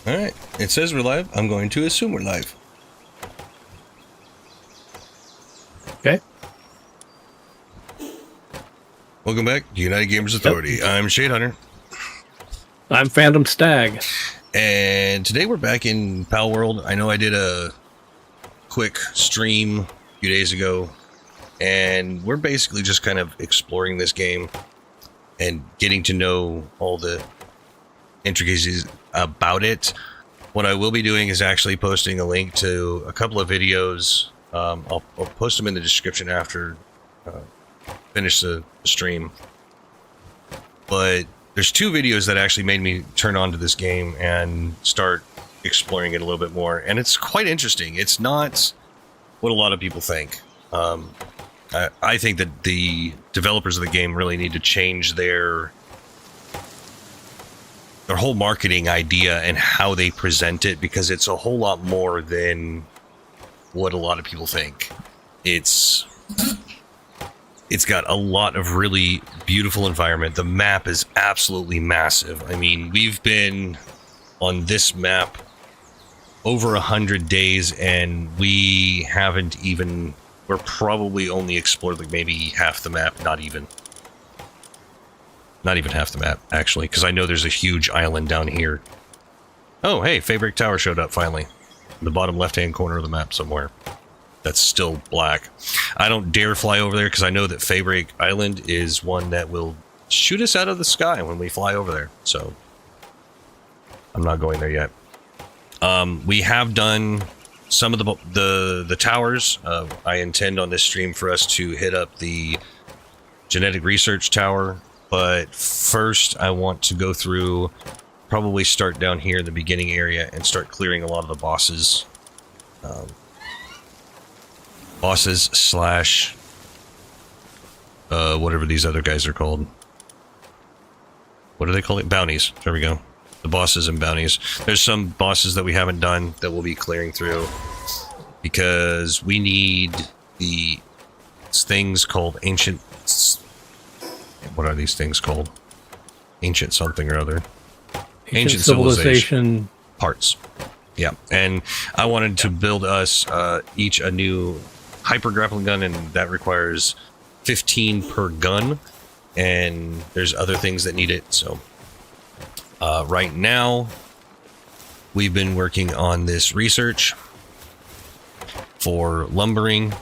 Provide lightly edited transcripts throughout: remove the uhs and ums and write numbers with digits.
Alright, it says we're live. I'm going to assume we're live. Okay. Welcome back to United Gamers Authority. Yep. I'm Shade Hunter. I'm Phantom Stag. And today we're back in Palworld. I know I did a quick stream a few days ago, and we're basically just kind of exploring this game and getting to know all the intricacies about it. What I will be doing is actually posting a link to a couple of videos. I'll post them in the description after finish the stream. But there's two videos that actually made me turn on to this game and start exploring it a little bit more. And it's quite interesting. It's not what a lot of people think. I think that the developers of the game really need to change their whole marketing idea and how they present it, because it's a whole lot more than what a lot of people think. It's got a lot of really beautiful environment. The map is absolutely massive. I mean, we've been on this map over 100 days, and we haven't even... We're probably only explored like maybe half the map. Not even half the map, actually, because I know there's a huge island down here. Oh, hey, Fabric Tower showed up finally. In the bottom left-hand corner of the map somewhere. That's still black. I don't dare fly over there because I know that Fabric Island is one that will shoot us out of the sky when we fly over there. So I'm not going there yet. We have done some of the towers. I intend on this stream for us to hit up the genetic research tower. But first, I want to go through, probably start down here in the beginning area and start clearing a lot of the bosses. Bosses slash whatever these other guys are called. What do they call it? Bounties. There we go. The bosses and bounties. There's some bosses that we haven't done that we'll be clearing through, because we need the things called ancient... What are these things called? Ancient something or other. Ancient civilization parts. Yeah, and I wanted to build us each a new hyper grappling gun, and that requires 15 per gun, and there's other things that need it. So right now we've been working on this research for lumbering,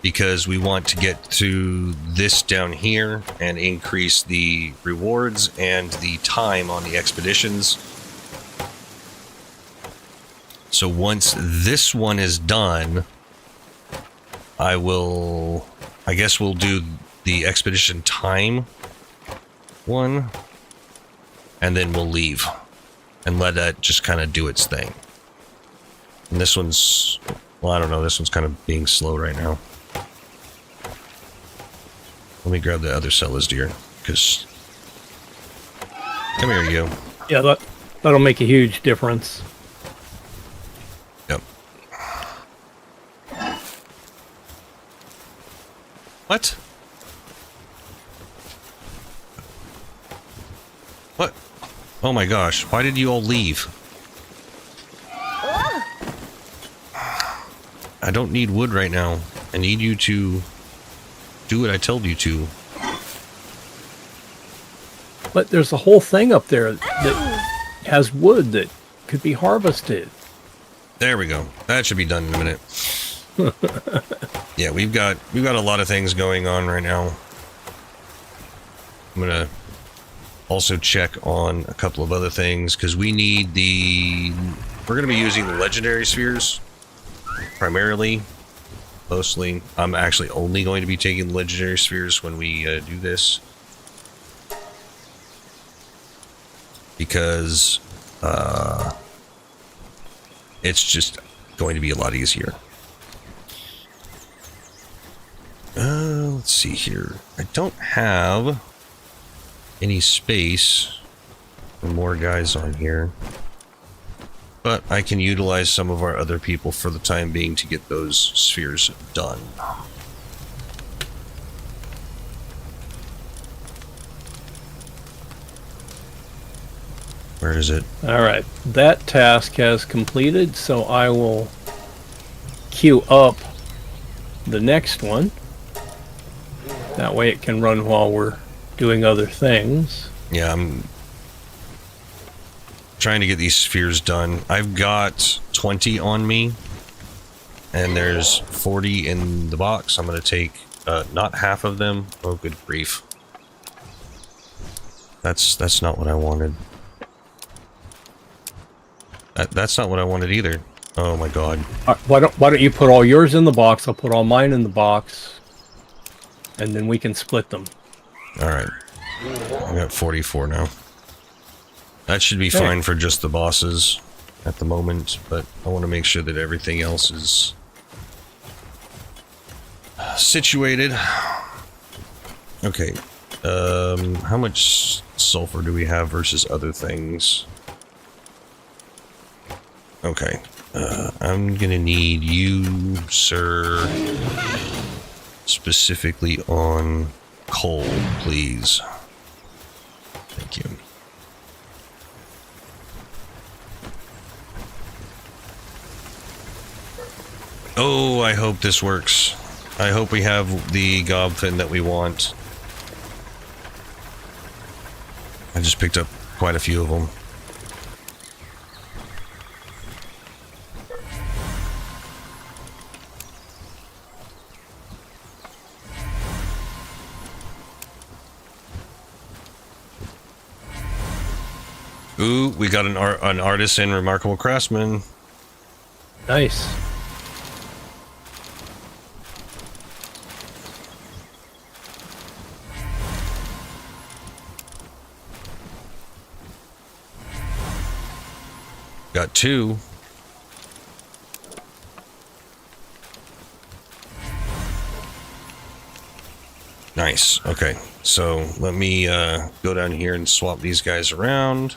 because we want to get to this down here and increase the rewards and the time on the expeditions. So once this one is done, I guess we'll do the expedition time one, and then we'll leave and let that just kind of do its thing. And this one's, well, I don't know, this one's kind of being slow right now. Let me grab the other Cella's deer, because... Come here, you. Yeah, that'll make a huge difference. Yep. What? What? Oh my gosh, why did you all leave? I don't need wood right now. I need you to do what I told you to. But there's a whole thing up there that has wood that could be harvested. There we go. That should be done in a minute. Yeah, we've got a lot of things going on right now. I'm gonna also check on a couple of other things, because we need we're gonna be using the legendary spheres primarily. Mostly, I'm actually only going to be taking the legendary spheres when we do this, because it's just going to be a lot easier. Let's see here. I don't have any space for more guys on here, but I can utilize some of our other people for the time being to get those spheres done. Where is it? All right, that task has completed, so I will queue up the next one. That way it can run while we're doing other things. Yeah, I'm trying to get these spheres done. I've got 20 on me, and there's 40 in the box. I'm going to take not half of them. Oh, good grief. That's not what I wanted. That's not what I wanted either. Oh my god. Why don't you put all yours in the box? I'll put all mine in the box, and then we can split them. All right. I got 44 now. That should be fine for just the bosses at the moment, but I want to make sure that everything else is situated. Okay. How much sulfur do we have versus other things? Okay. I'm gonna need you, sir, specifically on coal, please. Thank you. Oh, I hope this works. I hope we have the gobfin that we want. I just picked up quite a few of them. Ooh, we got an artisan, remarkable craftsman. Nice. Got 2. Nice. Okay, so let me go down here and swap these guys around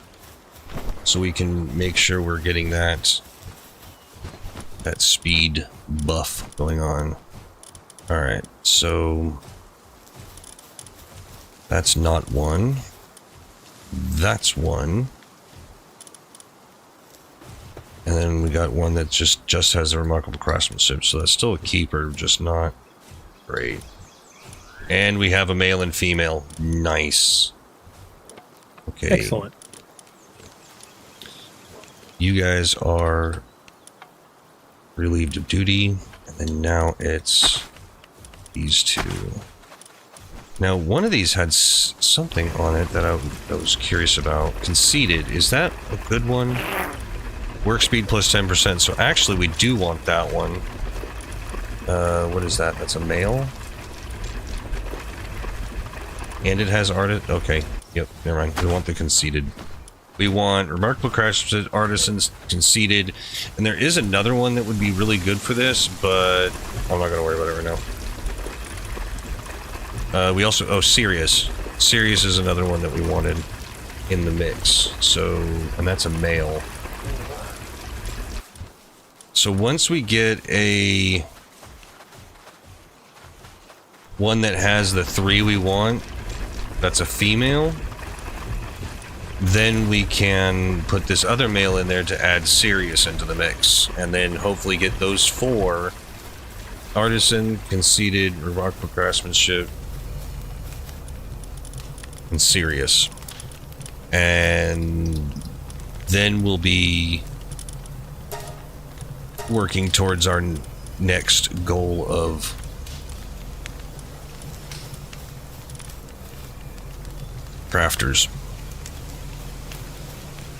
so we can make sure we're getting that speed buff going on. All right, so that's not one. That's one. And then we got one that just has a remarkable craftsmanship, so that's still a keeper, just not great. And we have a male and female. Nice. Okay. Excellent. You guys are relieved of duty, and then now it's these two. Now, one of these had something on it that I was curious about. Conceited. Is that a good one? Work speed plus 10%. So actually, we do want that one. What is that? That's a male. And it has art. Okay. Yep. Never mind. We want the conceited. We want remarkable craftsmanship, artisans, conceited, and there is another one that would be really good for this, but I'm not going to worry about it right now. We also Sirius. Sirius is another one that we wanted in the mix. So, and that's a male. So once we get a one that has the 3 we want, that's a female, then we can put this other male in there to add Sirius into the mix, and then hopefully get those 4: artisan, conceited, remarkable craftsmanship, and Sirius. And then we'll be working towards our next goal of crafters.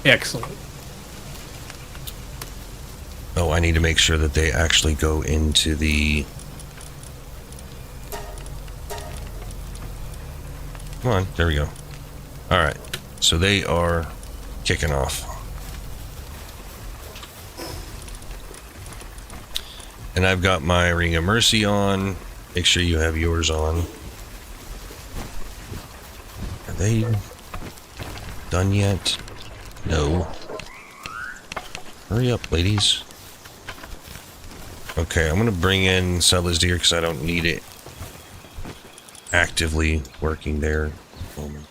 Excellent. Oh, I need to make sure that they actually go into the... Come on, there we go. Alright, so they are kicking off. And I've got my Ring of Mercy on. Make sure you have yours on. Are they done yet? No. Hurry up, ladies. Okay, I'm going to bring in Settlers Deer because I don't need it actively working there at the moment.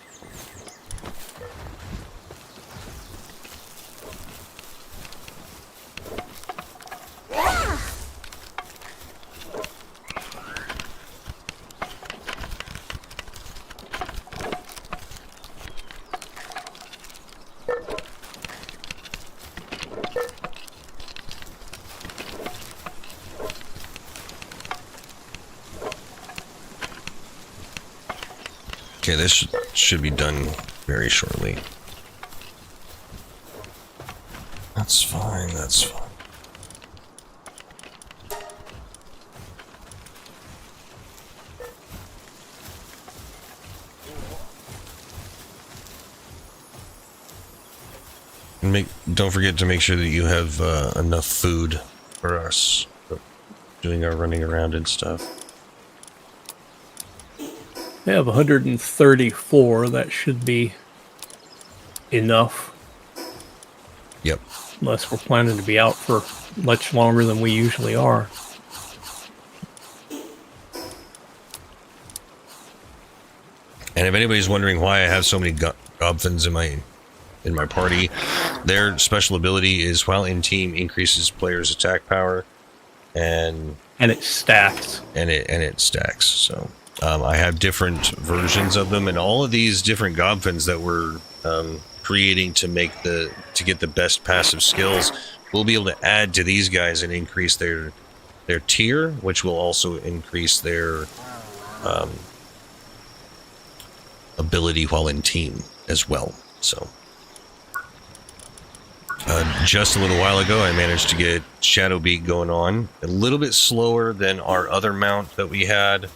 Okay, this should be done very shortly. That's fine, that's fine. And don't forget to make sure that you have enough food for us doing our running around and stuff. I have 134. That should be enough. Yep. Unless we're planning to be out for much longer than we usually are. And if anybody's wondering why I have so many gobfins in my party, their special ability is while in team increases players' attack power, and it stacks. And it stacks. So I have different versions of them, and all of these different gobfins that we're creating to get the best passive skills, we'll be able to add to these guys and increase their tier, which will also increase their ability while in team as well. So just a little while ago, I managed to get Shadowbeak going on. A little bit slower than our other mount that we had,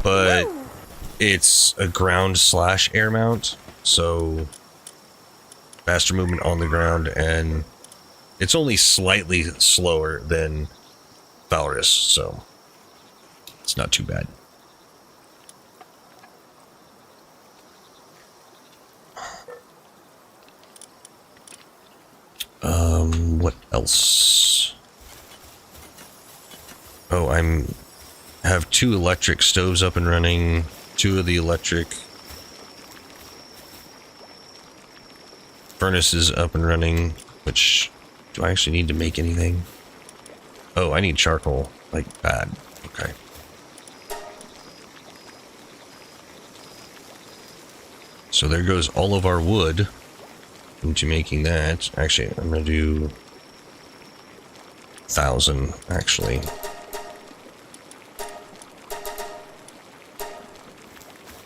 but it's a ground/air mount, so faster movement on the ground, and it's only slightly slower than Valrus, so it's not too bad. What else? Oh, have 2 electric stoves up and running. 2 of the electric furnaces up and running. Which, do I actually need to make anything? Oh, I need charcoal. Like, bad. Okay. So there goes all of our wood into making that. Actually, I'm gonna do 1,000, actually.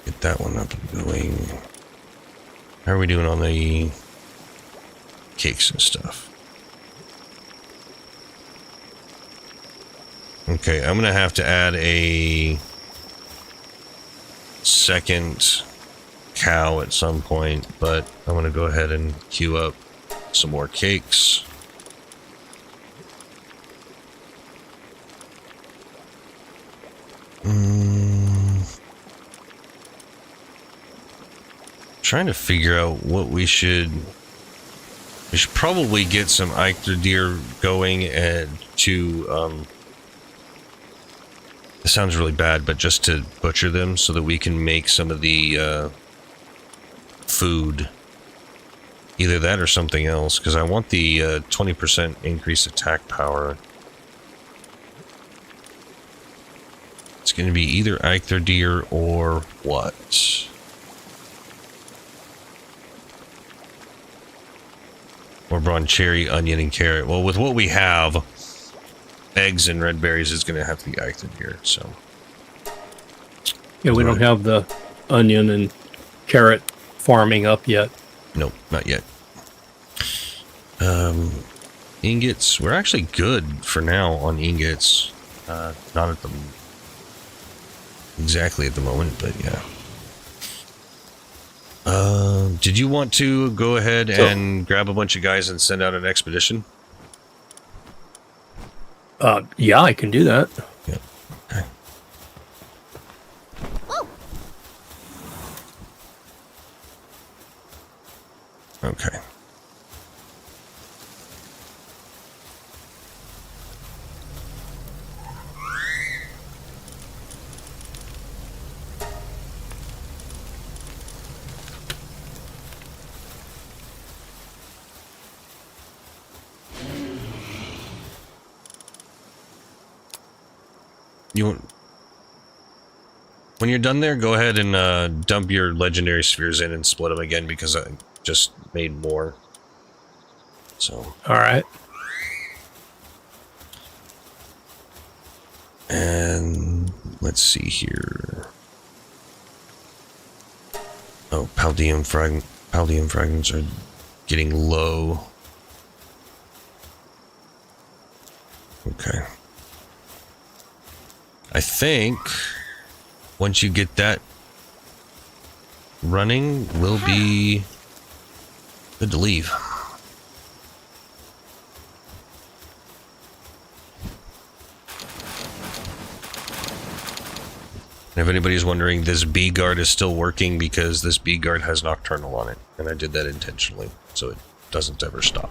Get that one up and going. How are we doing on the cakes and stuff? Okay, I'm gonna have to add a second cow at some point, but I'm gonna go ahead and queue up some more cakes. Trying to figure out what we should probably get some Eichler deer going, and to it sounds really bad, but just to butcher them so that we can make some of the food. Either that or something else, because I want the 20% increased attack power. It's going to be either Eichler deer or what? Or brown cherry, onion, and carrot. Well, with what we have, eggs and red berries is going to have to be Eichler deer, so. Yeah, we don't have the onion and carrot farming up yet. Nope, not yet. Ingots. We're actually good for now on ingots. Not at the exactly at the moment, but yeah. Did you want to go ahead and grab a bunch of guys and send out an expedition? Yeah, I can do that. Yeah. Okay. Okay. When you're done there, go ahead and dump your legendary spheres in and split them again, because I just made more. So. All right. And let's see here. Oh, Paldium fragments are getting low. Okay. I think once you get that running, we'll be good to leave. If anybody's wondering, this B guard is still working because this B guard has nocturnal on it, and I did that intentionally so it doesn't ever stop.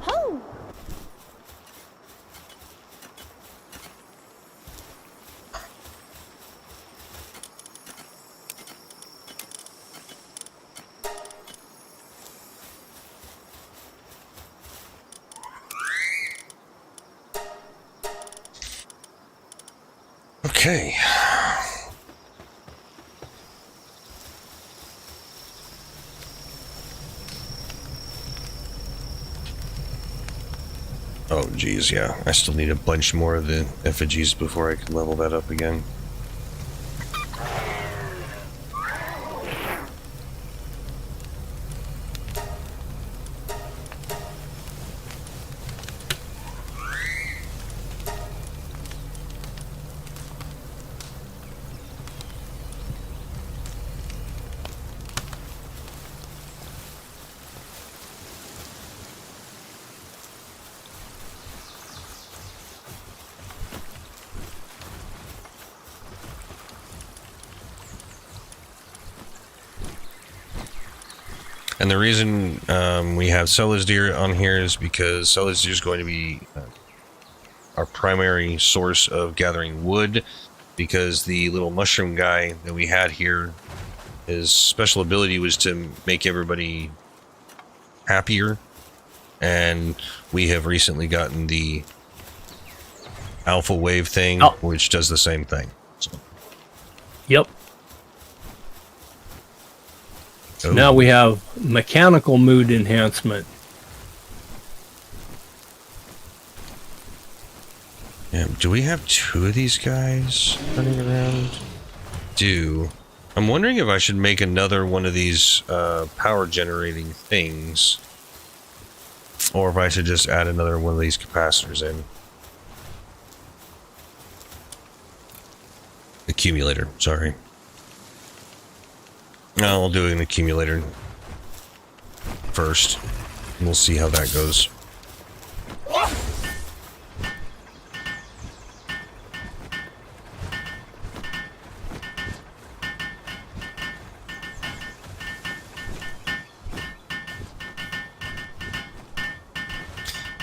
Okay. Oh, geez, yeah. I still need a bunch more of the effigies before I can level that up again. And the reason we have Solas Deer on here is because Solas Deer is going to be our primary source of gathering wood, because the little mushroom guy that we had here, his special ability was to make everybody happier, and we have recently gotten the alpha wave thing, which does the same thing. So. Yep. Oh. Now we have mechanical mood enhancement. Yeah, do we have two of these guys running around? I'm wondering if I should make another one of these power generating things, or if I should just add another one of these capacitors in. Accumulator, sorry. No, I'll do an accumulator first. We'll see how that goes.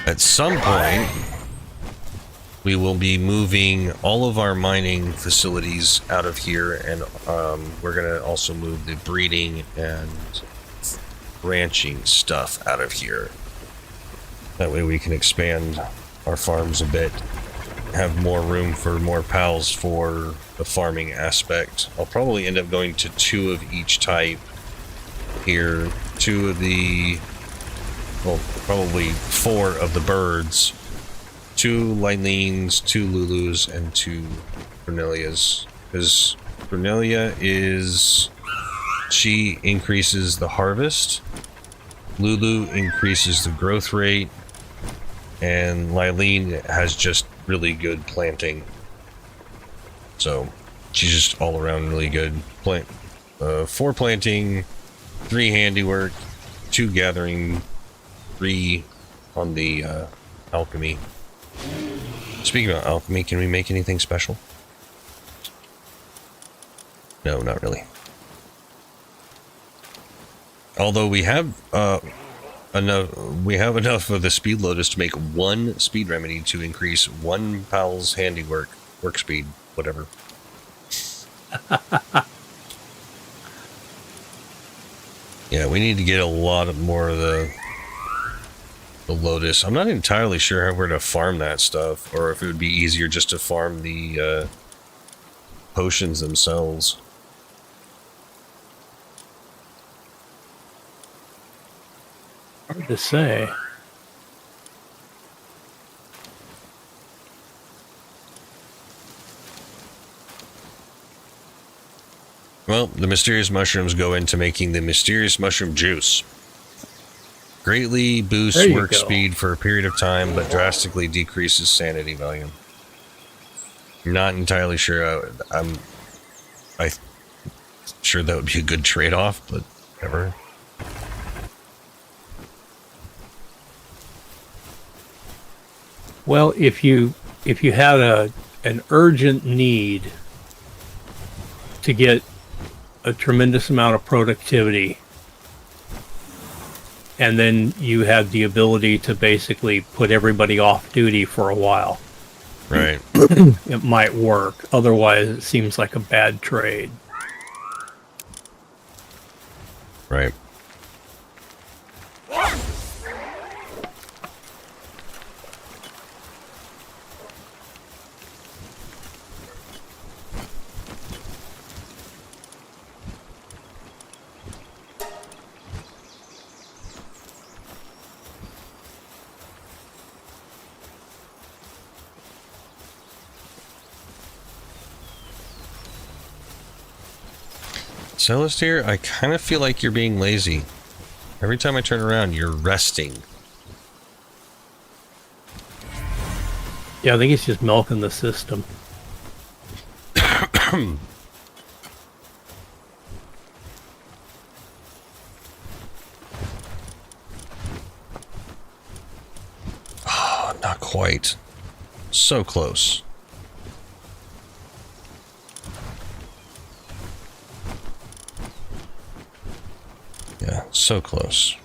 At some point, we will be moving all of our mining facilities out of here, and we're going to also move the breeding and ranching stuff out of here. That way we can expand our farms a bit, have more room for more pals for the farming aspect. I'll probably end up going to 2 of each type here. 2 of the... well, probably 4 of the birds. 2 Lylines, 2 Lulus, and 2 Brunelias. Because Brunelia is... she increases the harvest. Lulu increases the growth rate. And Lyline has just really good planting. So, she's just all around really good. 4 planting, 3 handiwork, 2 gathering, 3 on the alchemy. Speaking of alchemy, can we make anything special? No, not really. Although we have enough of the speed lotus to make 1 speed remedy to increase 1 pal's handiwork, work speed, whatever. Yeah, we need to get a lot more of the lotus. I'm not entirely sure how we're to farm that stuff, or if it would be easier just to farm the potions themselves. Hard to say. Well, Well, the mysterious mushrooms go into making the mysterious mushroom juice. Greatly boosts work speed for a period of time, but drastically decreases sanity value. I'm not entirely sure. I'm sure that would be a good trade-off, but whatever. Well, if you had an urgent need to get a tremendous amount of productivity, and then you had the ability to basically put everybody off duty for a while, right? It might work. Otherwise, it seems like a bad trade. Right. Celestier, I kind of feel like you're being lazy. Every time I turn around, you're resting. Yeah, I think it's just milking the system. Oh, not quite. So close. Yeah, so close.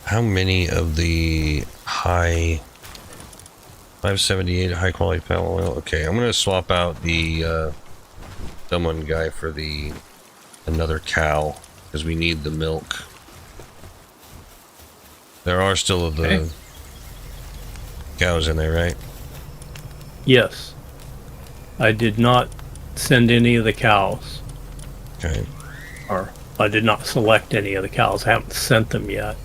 How many of the high 578 high quality palm oil? Okay, I'm gonna swap out the someone guy for the another cow because we need the milk. There are still of the cows in there, right? Yes. I did not send any of the cows. Okay. Or I did not select any of the cows. I haven't sent them yet.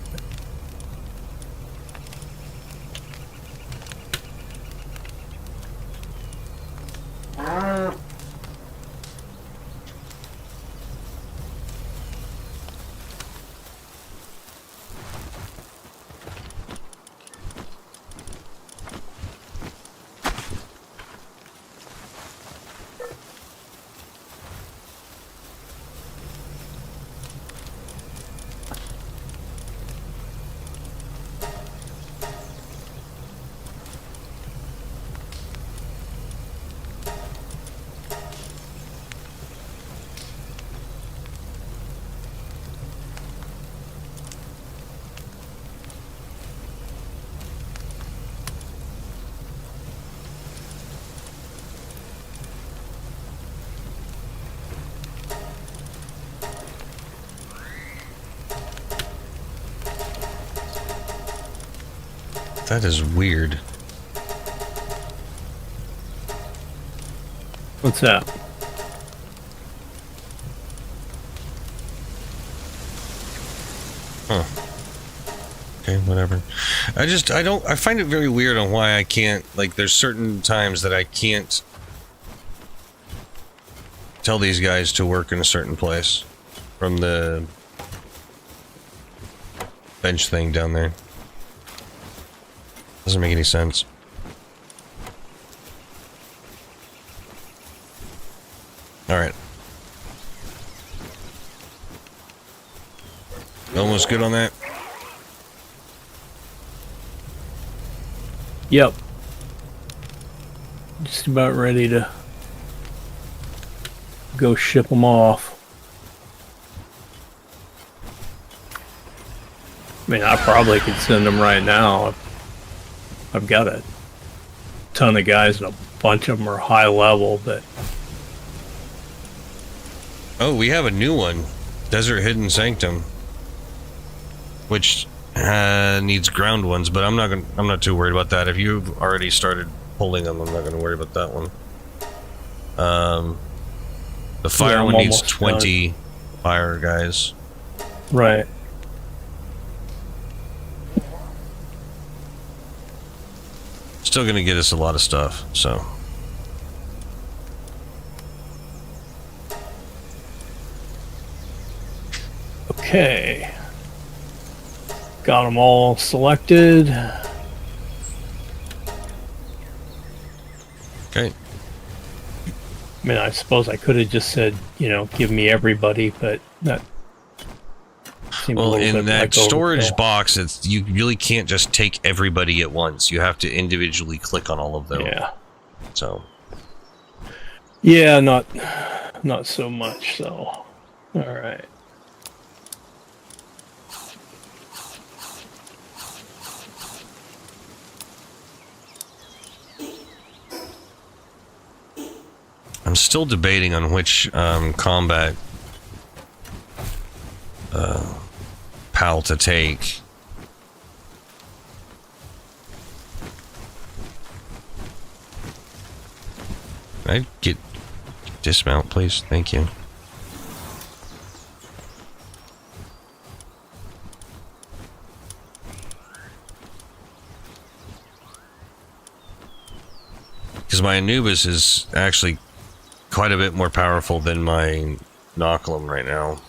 That is weird. What's that? Huh. Okay, whatever. I find it very weird on why I can't, like, there's certain times that I can't tell these guys to work in a certain place from the bench thing down there. Doesn't make any sense. Alright. Almost good on that? Yep. Just about ready to go ship them off. I mean, I probably could send them right now. I've got a ton of guys and a bunch of them are high level, but... Oh, we have a new one. Desert Hidden Sanctum. Which Needs ground ones, but I'm not too worried about that. If you've already started pulling them, I'm not going to worry about that one. The fire one needs 20 done. Fire guys. Right. Still going to get us a lot of stuff, so. Okay. Got them all selected. Okay. I mean, I suppose I could have just said, you know, give me everybody, but that seemed a little bit in that like storage overkill. box, you really can't just take everybody at once. You have to individually click on all of them. Yeah. So. Yeah, not so much. So, all right. I'm still debating on which combat PAL to take. I'd get dismount, please. Thank you. Because my Anubis is actually quite a bit more powerful than my Knocklum right now.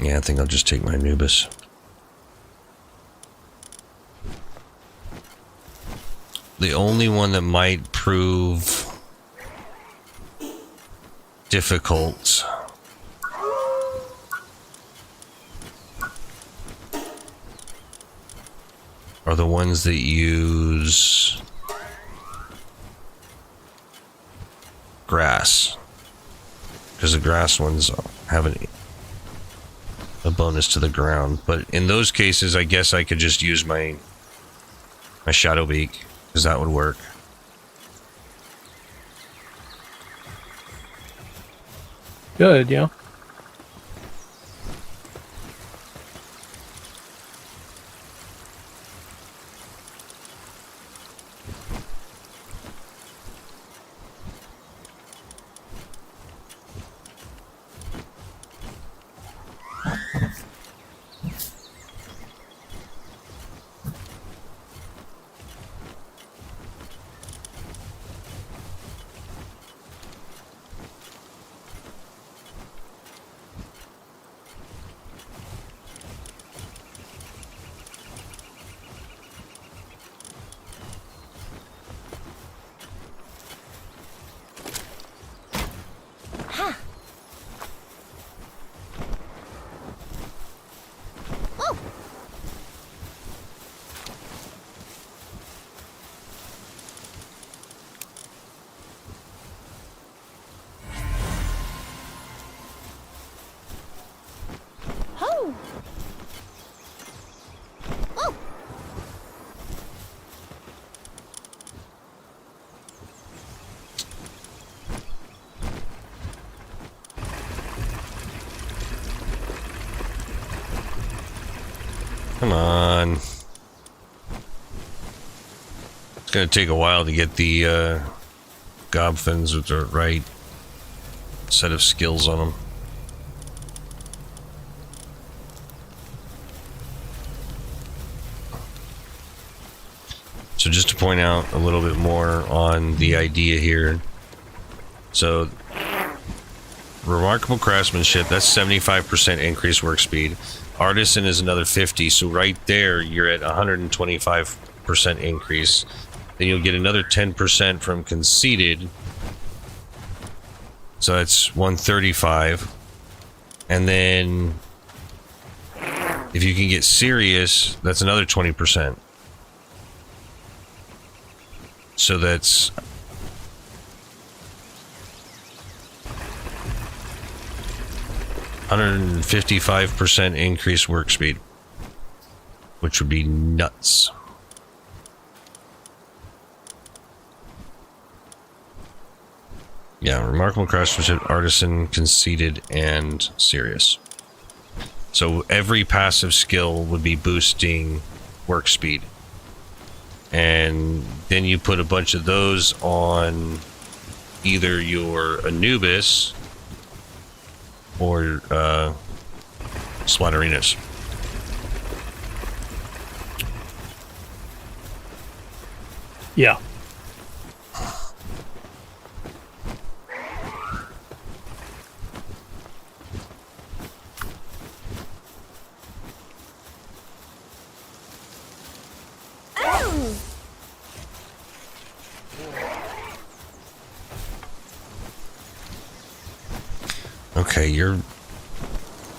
Yeah, I think I'll just take my Anubis. The only one that might prove difficult are the ones that use grass, because the grass ones have a bonus to the ground. But in those cases, I guess I could just use my Shadow Beak, because that would work. Good, yeah. Come on. It's going to take a while to get the Gobfins with the right set of skills on them. So just to point out a little bit more on the idea here. So, Remarkable Craftsmanship, that's 75% increased work speed. Artisan is another 50, so right there you're at 125% increase. Then you'll get another 10% from Conceited, so that's 135. And then if you can get Serious, that's another 20%. So that's 155% increased work speed, which would be nuts. Yeah, remarkable craftsmanship, artisan, conceited, and serious. So every passive skill would be boosting work speed. And then you put a bunch of those on either your Anubis or Splatterinas. Yeah. Okay, you're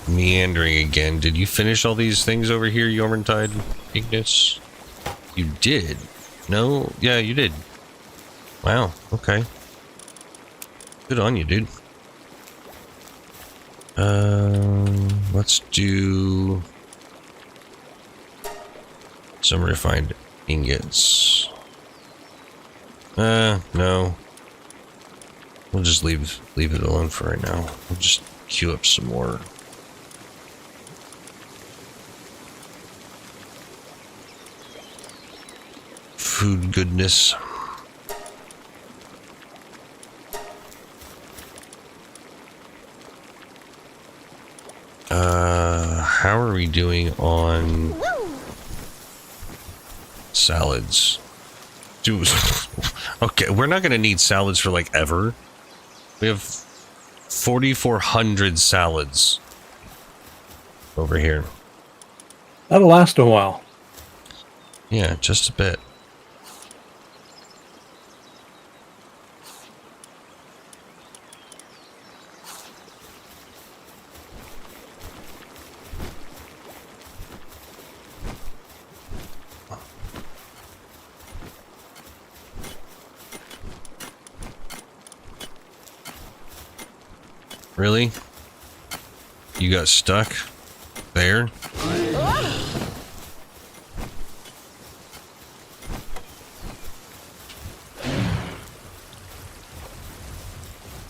meandering again. Did you finish all these things over here, Yormantide, Ignis? You did. No? Yeah, you did. Wow, okay. Good on you, dude. Let's do some refined ingots. No. We'll just leave it alone for right now. We'll just queue up some more. Food goodness. How are we doing on salads? Dude, okay, we're not gonna need salads for like ever. We have 4,400 salads over here. That'll last a while. Yeah, just a bit. Really? You got stuck there?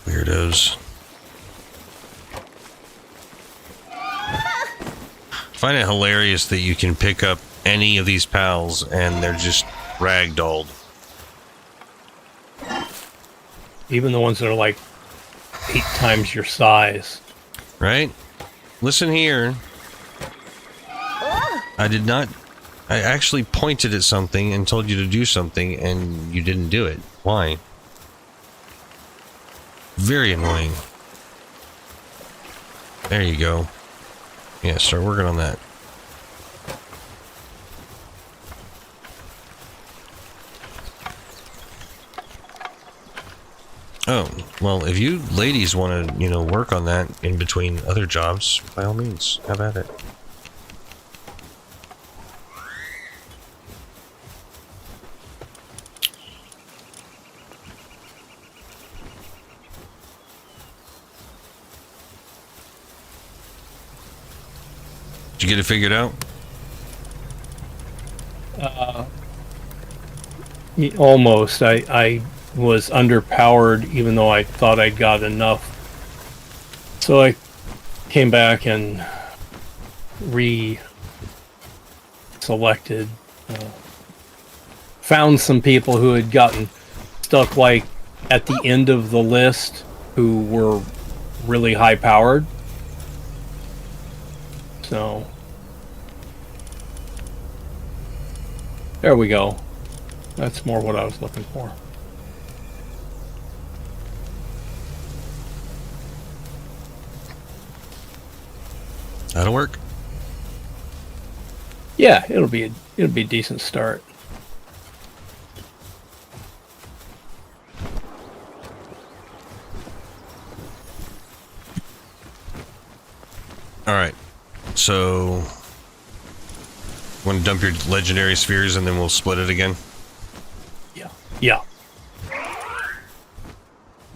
Weirdos. I find it hilarious that you can pick up any of these pals and they're just ragdolled. Even the ones that are like 8 times your size. Right? Listen here. I actually pointed at something and told you to do something and you didn't do it. Why? Very annoying. There you go. Yeah, start working on that. Oh, well, if you ladies want to, work on that in between other jobs, by all means, have at it. Did you get it figured out? Almost. I was underpowered even though I thought I'd got enough. So I came back and re-selected. Found some people who had gotten stuck like at the end of the list who were really high powered. So there we go. That's more what I was looking for. That'll work. Yeah, it'll be a decent start. All right. So, want to dump your legendary spheres and then we'll split it again? Yeah. Yeah.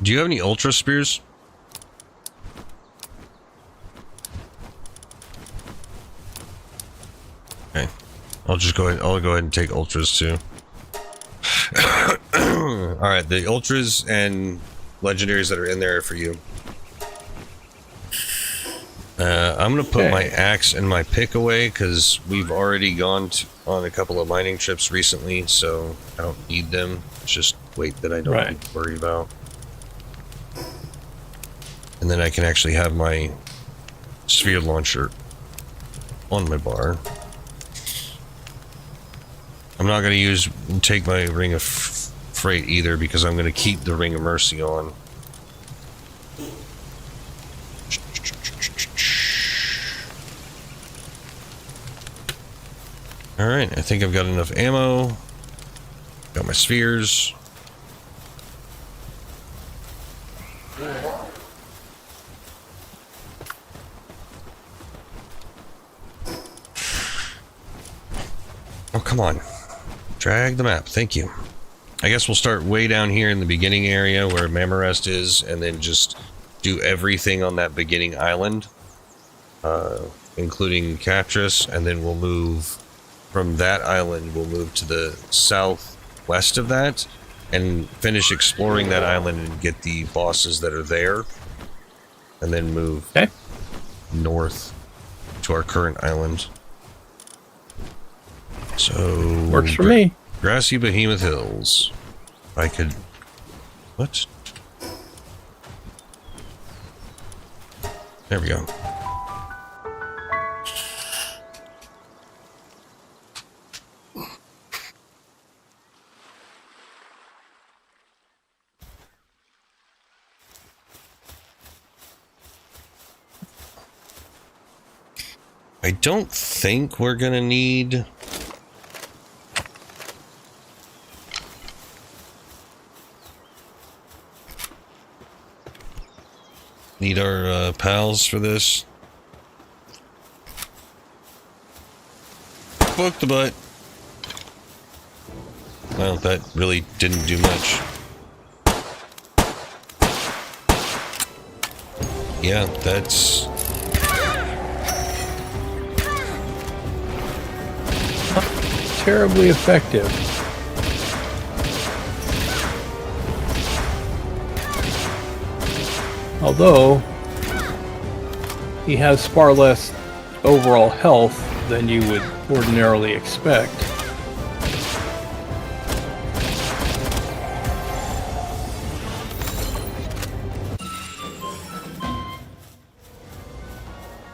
Do you have any ultra spears? Okay. I'll go ahead and take ultras too. All right, the ultras and legendaries that are in there are for you. I'm going to put my axe and my pick away because we've already gone on a couple of mining trips recently, so I don't need them. It's just weight that I don't need to worry about. And then I can actually have my sphere launcher on my bar. I'm not going to take my ring of freight either because I'm going to keep the ring of mercy on. Alright, I think I've got enough ammo. Got my spheres. Oh, come on. Drag the map. Thank you. I guess we'll start way down here in the beginning area where Mamarest is, and then just do everything on that beginning island, including Catris, and then we'll move from that island. We'll move to the southwest of that and finish exploring that island and get the bosses that are there, and then move north to our current island. So works for me. Grassy Behemoth Hills. I could... What? There we go. I don't think we're gonna need... our pals for this. Book the butt. Well, that really didn't do much. Yeah, that's... terribly effective. Although he has far less overall health than you would ordinarily expect.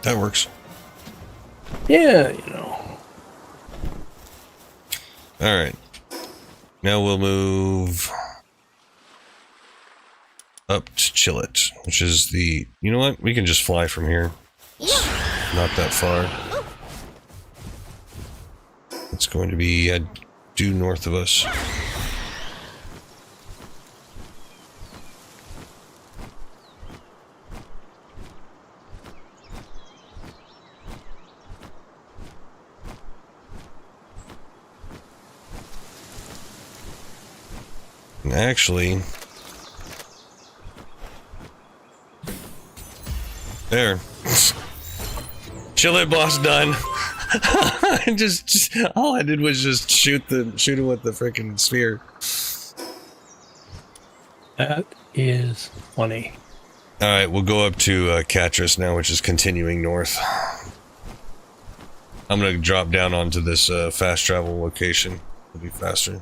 That works. Yeah, you know. Alright. Now we'll move up to Chillet, which is the... You know what? We can just fly from here. It's not that far. It's going to be due north of us. And actually... There. Chillet boss done. just all I did was just shoot him with the freaking sphere. That is funny. Alright, we'll go up to Catris now, which is continuing north. I'm gonna drop down onto this fast travel location. It'll be faster.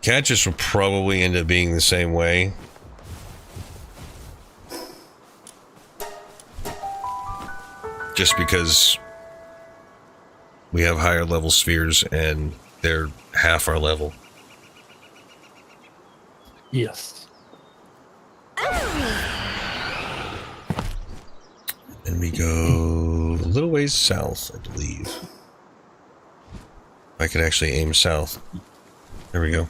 Catris will probably end up being the same way. Just because we have higher level spheres and they're half our level. Yes. And we go a little ways south, I believe. I could actually aim south. There we go.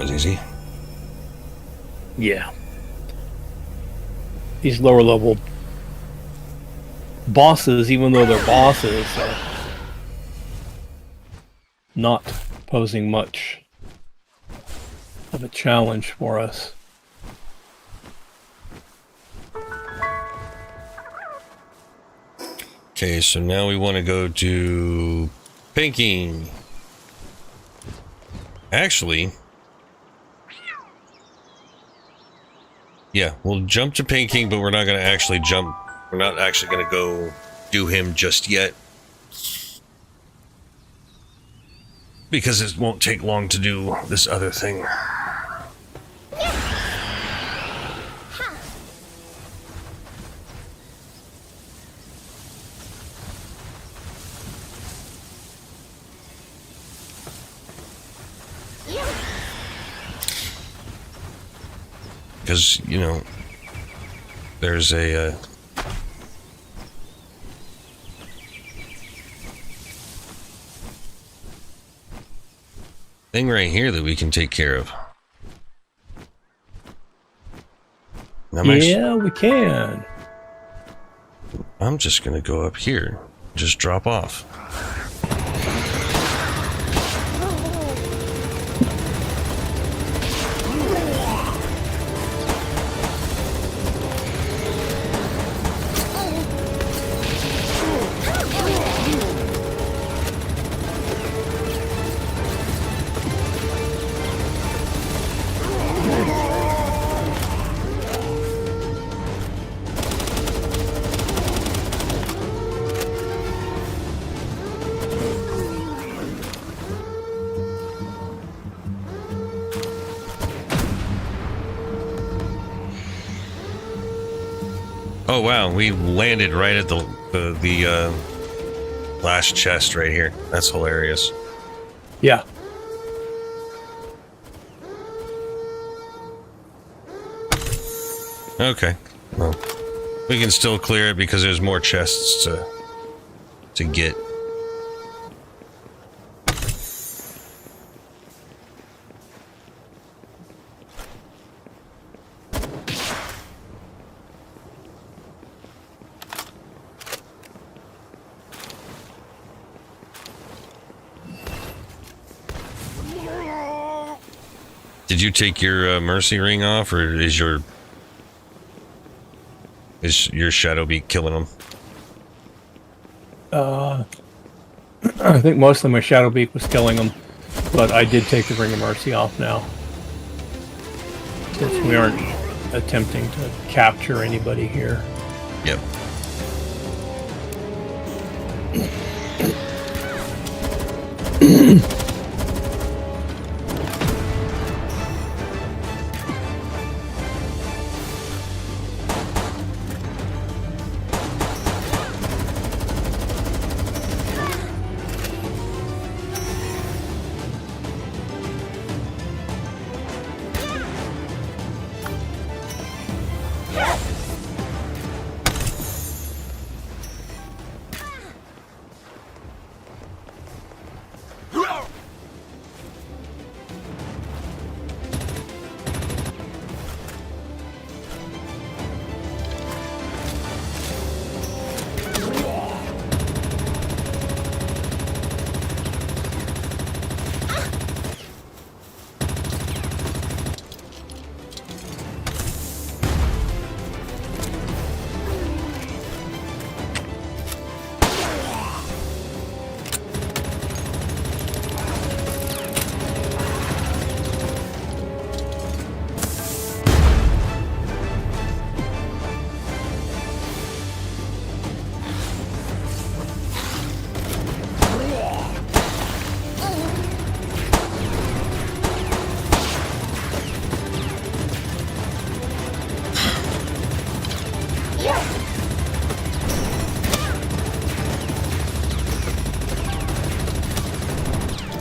was easy. Yeah. These lower level bosses, even though they're bosses, are not posing much of a challenge for us. Okay, so now we want to go to Pinking. Actually, yeah, we'll jump to Pinking, but we're not going to actually jump. We're not actually going to go do him just yet. Because it won't take long to do this other thing. Because, you know, there's a thing right here that we can take care of. Yeah, we can. I'm just going to go up here. Just drop off. Oh wow, we landed right at the last chest right here. That's hilarious. Yeah. Okay. Well, we can still clear it because there's more chests to get. Did you take your mercy ring off, or is your shadow beak killing them? I think mostly my shadow beak was killing them, but I did take the ring of mercy off now, since we aren't attempting to capture anybody here. Yep.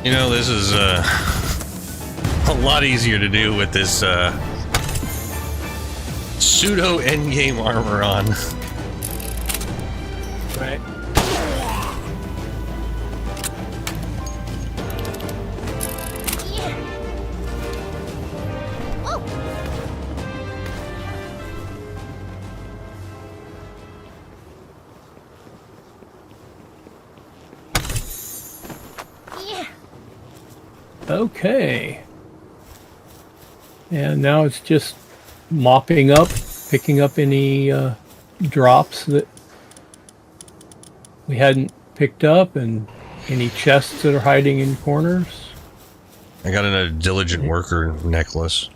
You know, this is a lot easier to do with this pseudo endgame armor on. Right. Okay. And now it's just mopping up, picking up any drops that we hadn't picked up and any chests that are hiding in corners. I got a diligent worker necklace.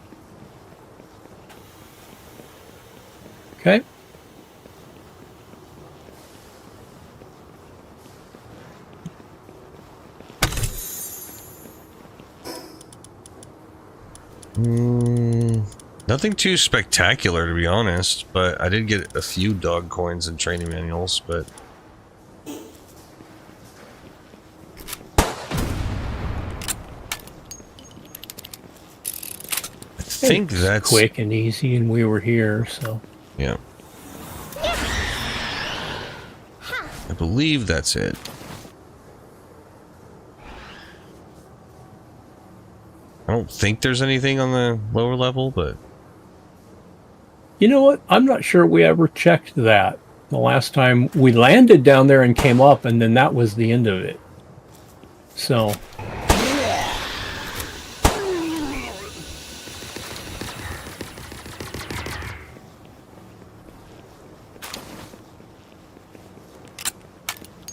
Okay. Nothing too spectacular, to be honest, but I did get a few dog coins and training manuals, but... I think that's... quick and easy, and we were here, so... Yeah. I believe that's it. I don't think there's anything on the lower level, but... You know what? I'm not sure we ever checked that. The last time we landed down there and came up, and then that was the end of it. So...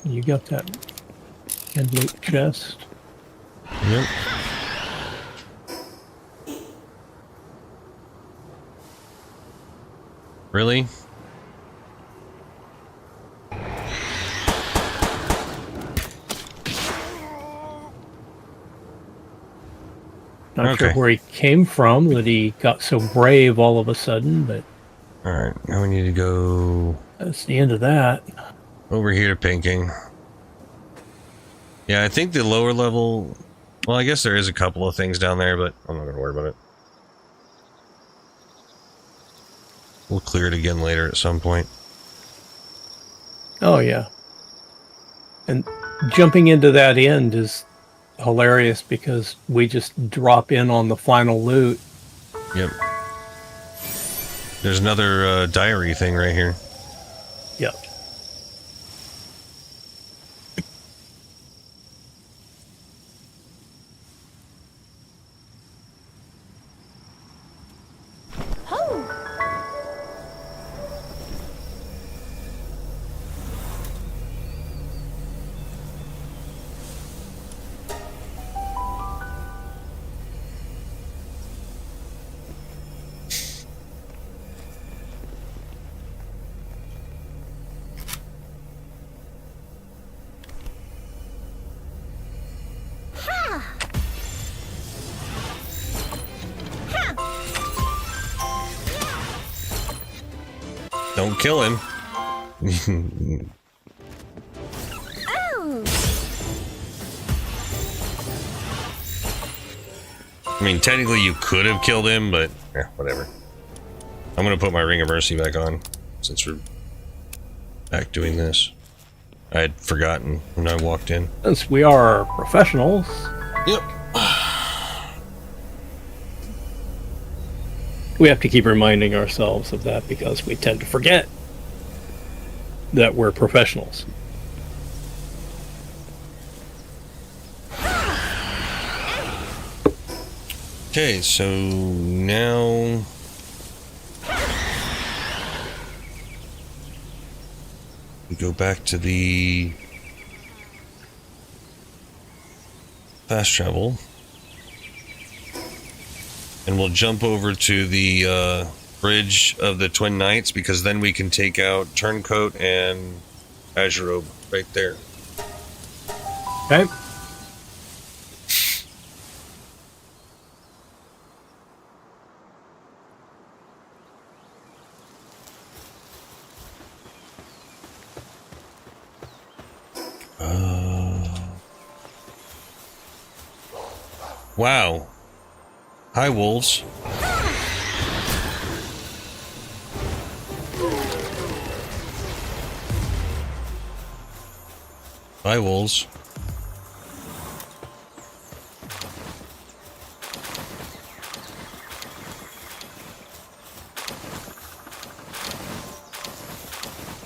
You got that head loop chest? Yep. Really? Not sure where he came from, that he got so brave all of a sudden, but... Alright, now we need to go... That's the end of that. Over here to pinking. Yeah, I think the lower level... Well, I guess there is a couple of things down there, but I'm not going to worry about it. We'll clear it again later at some point. Oh, yeah. And jumping into that end is hilarious because we just drop in on the final loot. Yep. There's another diary thing right here. Yep. Don't kill him. I mean, technically you could have killed him, but whatever. I'm gonna put my Ring of Mercy back on, since we're back doing this. I had forgotten when I walked in. Since we are professionals. Yep. We have to keep reminding ourselves of that because we tend to forget that we're professionals. Okay, so now we go back to the fast travel. And we'll jump over to the bridge of the Twin Knights, because then we can take out Turncoat and Azure Robe right there. Okay. Wow. Hi, wolves. Bye, wolves.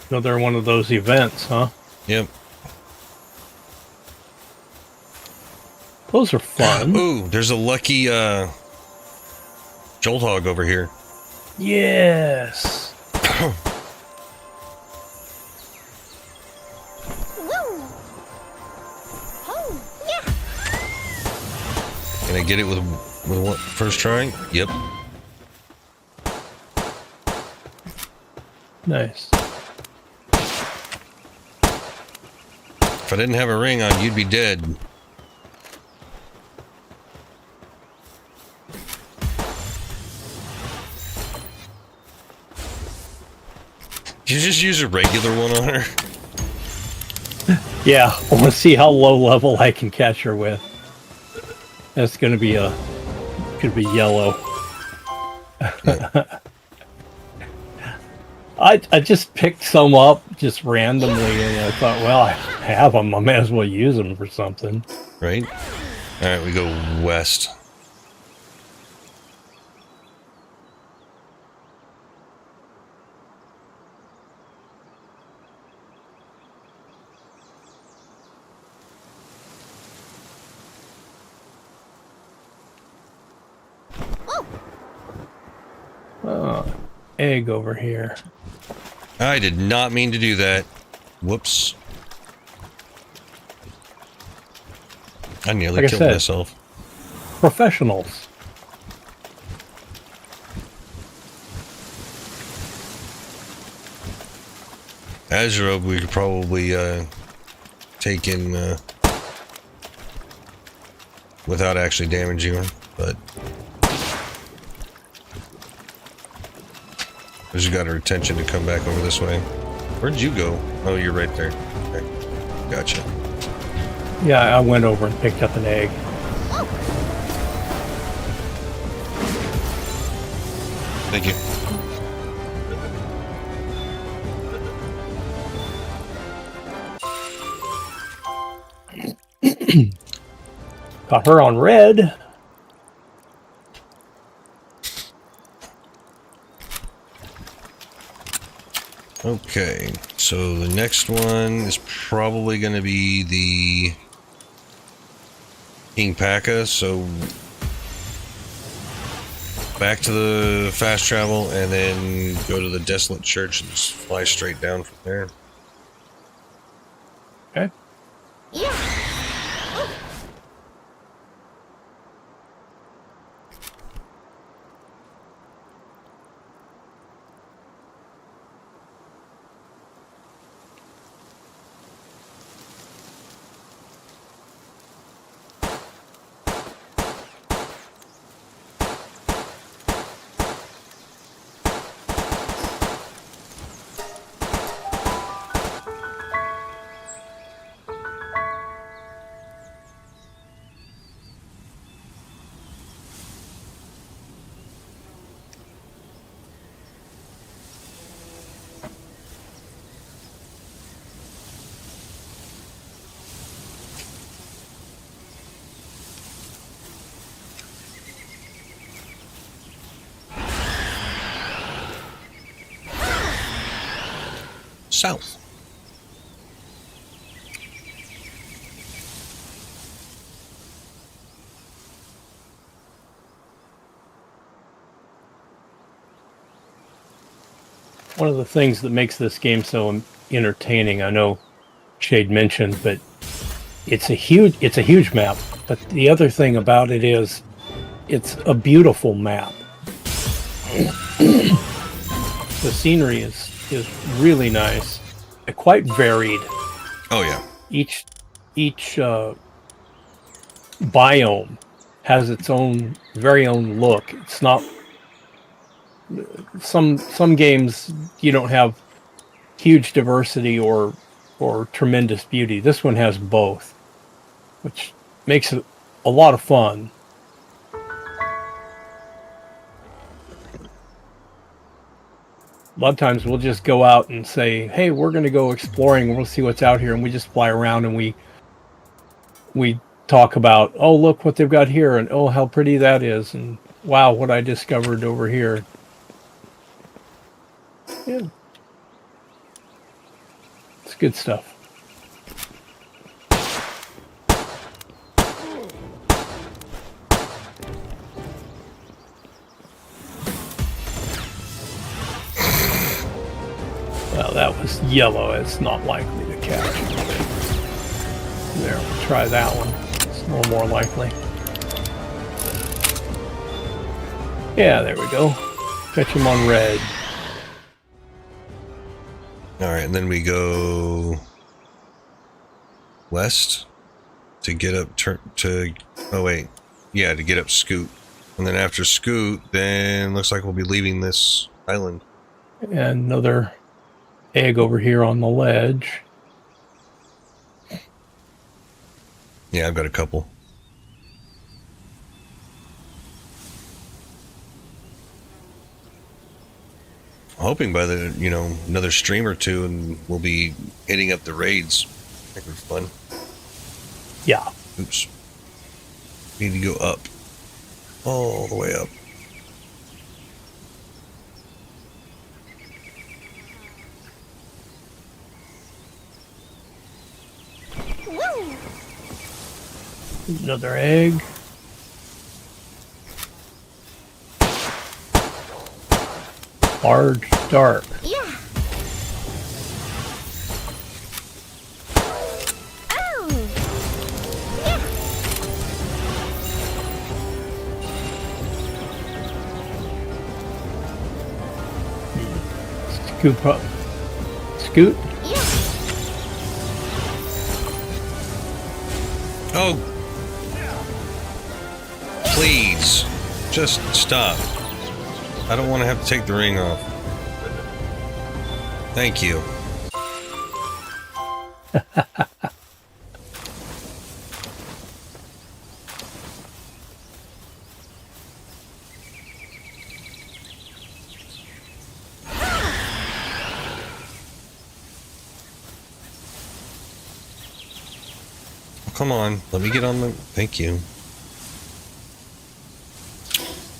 Another one of those events, huh? Yep. Those are fun. Ooh, there's a lucky Jolt Hog over here. Yes. Can I get it with what, first try? Yep. Nice. If I didn't have a ring on, you'd be dead. Did you just use a regular one on her? Yeah, I want to see how low level I can catch her with. That's gonna be yellow. I just picked some up just randomly, and I thought, well, I have them. I may as well use them for something. Right? All right, we go west. Oh, egg over here. I did not mean to do that. Whoops. I nearly Like I killed said, myself. Professionals. Azeroth, we could probably take in without actually damaging her, but I just got her attention to come back over this way. Where'd you go? Oh, you're right there. Okay. Gotcha. Yeah, I went over and picked up an egg. Thank you. Got her on red. Okay, so the next one is probably going to be the King Paka, so back to the fast travel and then go to the Desolate Church and just fly straight down from there. Okay. South. One of the things that makes this game so entertaining, I know Shade mentioned, but it's a huge map. But the other thing about it is it's a beautiful map. The scenery is really nice, quite varied. Oh yeah. Each biome has its own very own look. It's not some games you don't have huge diversity or tremendous beauty. This one has both, which makes it a lot of fun. A lot of times we'll just go out and say, hey, we're going to go exploring, we'll see what's out here, and we just fly around and we talk about, oh, look what they've got here, and oh, how pretty that is, and wow, what I discovered over here. Yeah. It's good stuff. yellow, it's not likely to catch. There, we'll try that one. It's a little more likely. Yeah, there we go. Catch him on red. Alright, and then we go west to get up to oh wait. Yeah, to get up Scoot. And then after Scoot, then looks like we'll be leaving this island. And another egg over here on the ledge. Yeah, I've got a couple. Hoping by the, another stream or two and we'll be hitting up the raids. I think it'll be fun. Yeah. Oops. Need to go up. All the way up. Another egg. Large, dark. Yeah. Oh. Yeah. Scoop up. Scoot. Yeah. Oh. Please. Just stop. I don't want to have to take the ring off. Thank you. Come on, let me get on the... Thank you.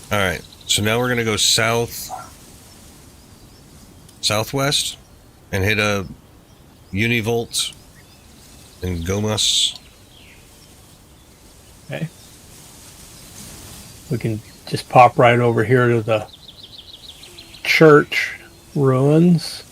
Alright, so now we're going to go southwest, and hit a Univolt and Gomus. Okay. We can just pop right over here to the church ruins.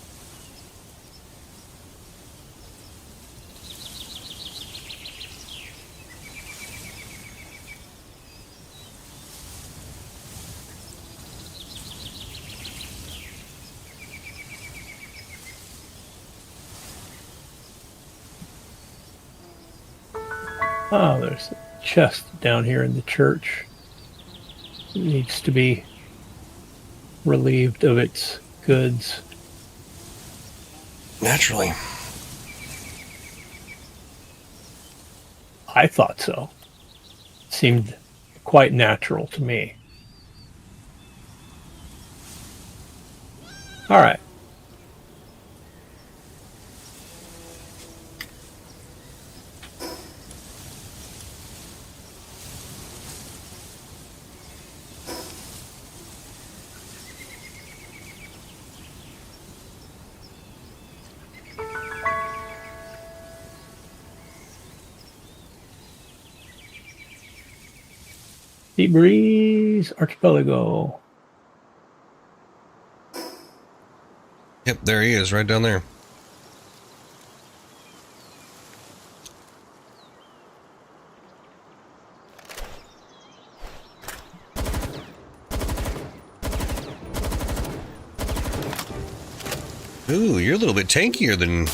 Oh, there's a chest down here in the church. It needs to be relieved of its goods. Naturally. I thought so. Seemed quite natural to me. All right. Sea Breeze Archipelago. Yep, there he is, right down there. Ooh, you're a little bit tankier than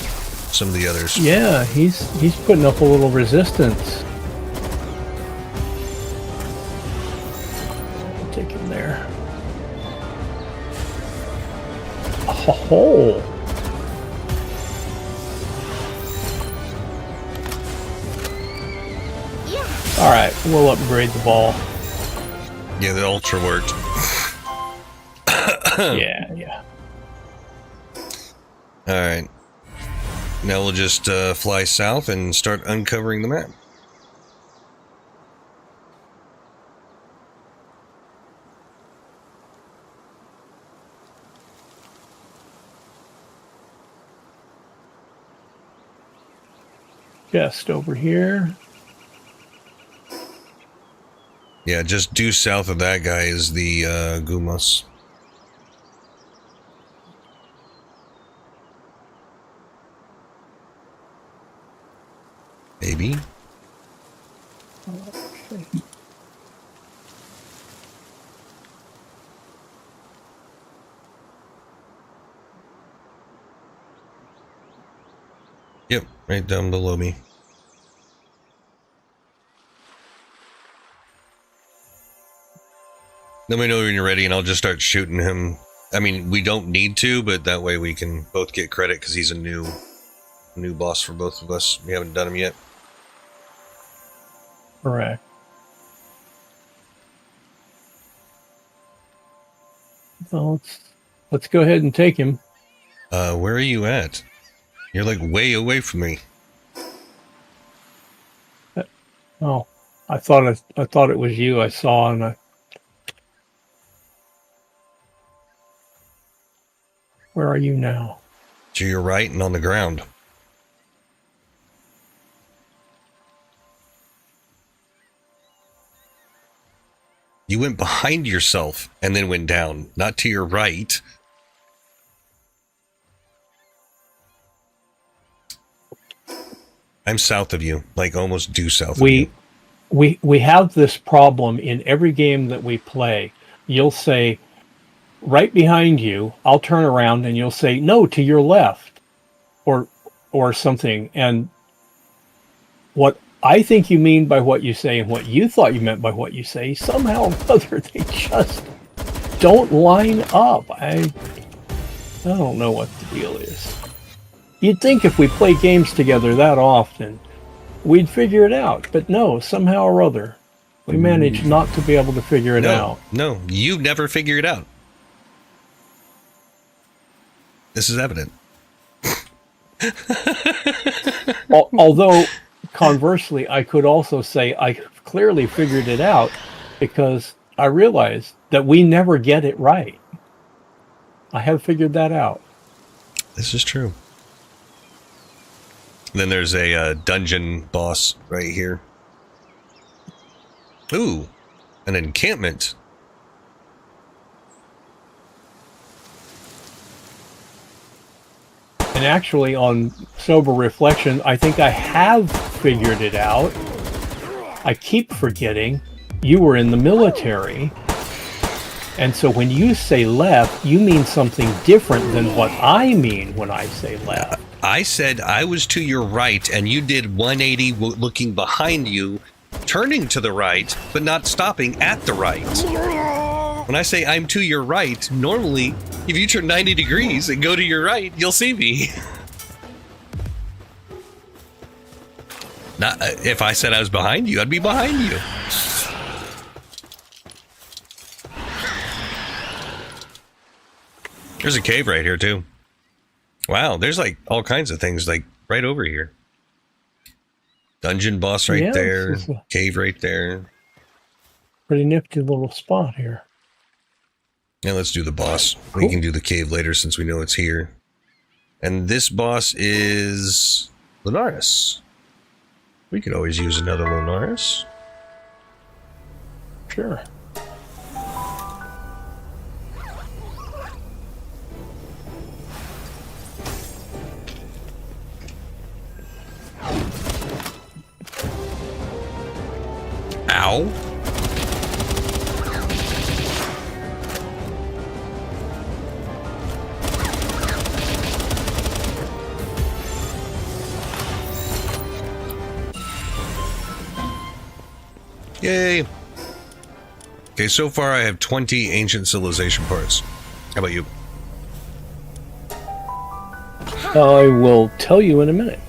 some of the others. Yeah, he's putting up a little resistance. Take him there. Oh. Yeah. All right, we'll upgrade the ball. Yeah, the Ultra worked. Yeah. Alright. Now we'll just fly south and start uncovering the map. Just over here. Yeah, just due south of that guy is the Gumas. Maybe. Yep, right down below me. Let me know when you're ready and I'll just start shooting him. I mean, we don't need to, but that way we can both get credit because he's a new boss for both of us. We haven't done him yet. Correct. So let's go ahead and take him. Where are you at? You're like way away from me. Oh, I thought it was you I saw, and where are you now? To your right and on the ground. You went behind yourself and then went down, not to your right. I'm south of you, like almost due south of you. We have this problem in every game that we play. You'll say, right behind you, I'll turn around and you'll say, no, to your left, or something. And what I think you mean by what you say and what you thought you meant by what you say, somehow or other, they just don't line up. I don't know what the deal is. You'd think if we play games together that often, we'd figure it out. But no, somehow or other, we manage not to be able to figure it out. No, you never figure it out. This is evident. Although, conversely, I could also say I clearly figured it out because I realized that we never get it right. I have figured that out. This is true. Then there's a dungeon boss right here. Ooh, an encampment. And actually, on sober reflection, I think I have figured it out. I keep forgetting you were in the military. And so when you say left, you mean something different than what I mean when I say left. I said I was to your right, and you did 180 looking behind you, turning to the right, but not stopping at the right. When I say I'm to your right, normally, if you turn 90 degrees and go to your right, you'll see me. Not if I said I was behind you, I'd be behind you. There's a cave right here, too. Wow, there's like all kinds of things like right over here. Dungeon boss right there, cave right there. Pretty nifty little spot here. Now let's do the boss. Cool. We can do the cave later since we know it's here. And this boss is Lunaris. We could always use another Lunaris. Sure. Ow. Yay. Okay, so far I have 20 ancient civilization parts. How about you? I will tell you in a minute.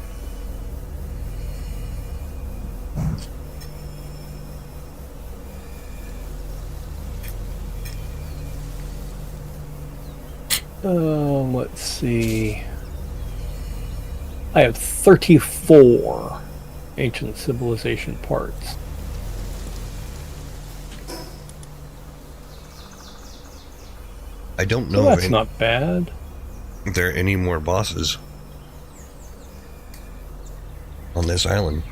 Let's see. I have 34 ancient civilization parts. I don't know So that's not bad. if there are any more bosses on this island.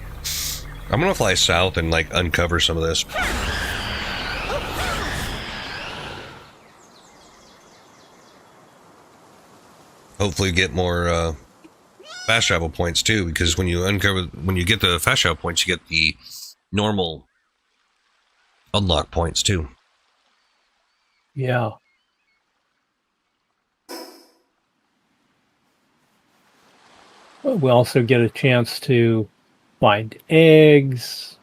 I'm gonna fly south and like uncover some of this. Hopefully get more fast travel points too, because when you get the fast travel points, you get the normal unlock points too. Yeah. We also get a chance to find eggs,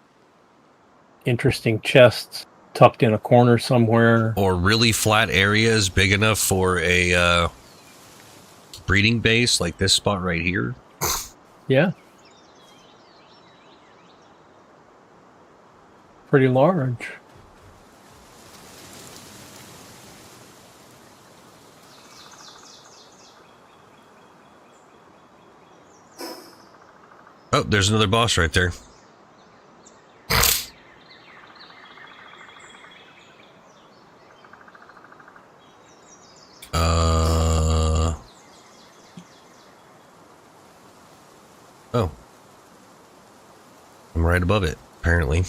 interesting chests tucked in a corner somewhere. Or really flat areas big enough for a breeding base, like this spot right here. Yeah. Pretty large. Oh, there's another boss right there. Oh. I'm right above it, apparently.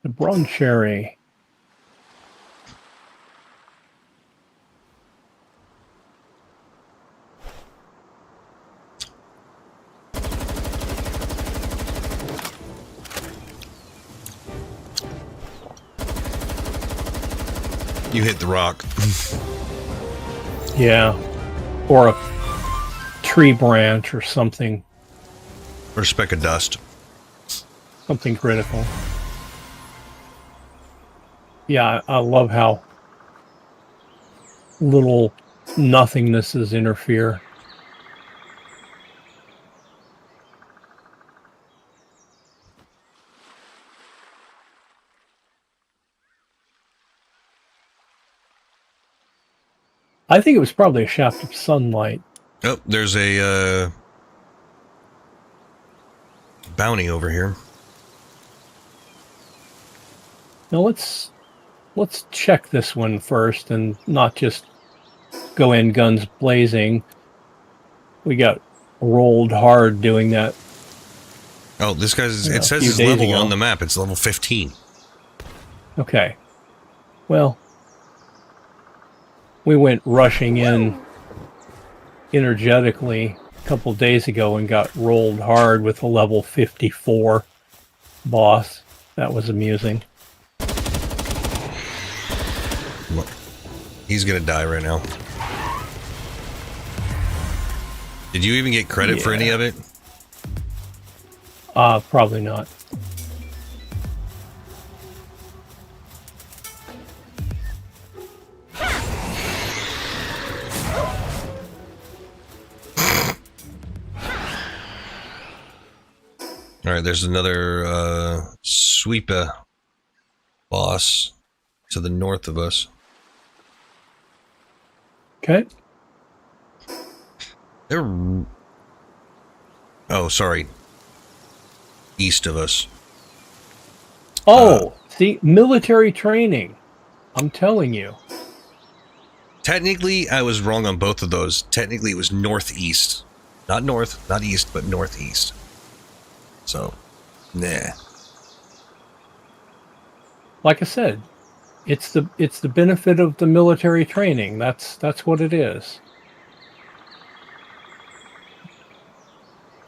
The brown cherry. You hit the rock. Yeah. Or a tree branch or something. Or a speck of dust. Something critical. Yeah, I love how little nothingnesses interfere. I think it was probably a shaft of sunlight. Oh, there's a bounty over here. Now let's check this one first and not just go in guns blazing. We got rolled hard doing that. Oh, this guy's, it says few his days level ago. on the map. It's level 15. Okay. Well, we went rushing in energetically a couple days ago and got rolled hard with a level 54 boss. That was amusing. He's gonna die right now. Did you even get credit for any of it? Probably not. All right, there's another sweeper boss to the north of us. Okay. They're... Oh, sorry. East of us. Oh, see, military training. I'm telling you. Technically, I was wrong on both of those. Technically, it was northeast. Not north, not east, but northeast. So, nah. Like I said, it's the benefit of the military training. That's what it is.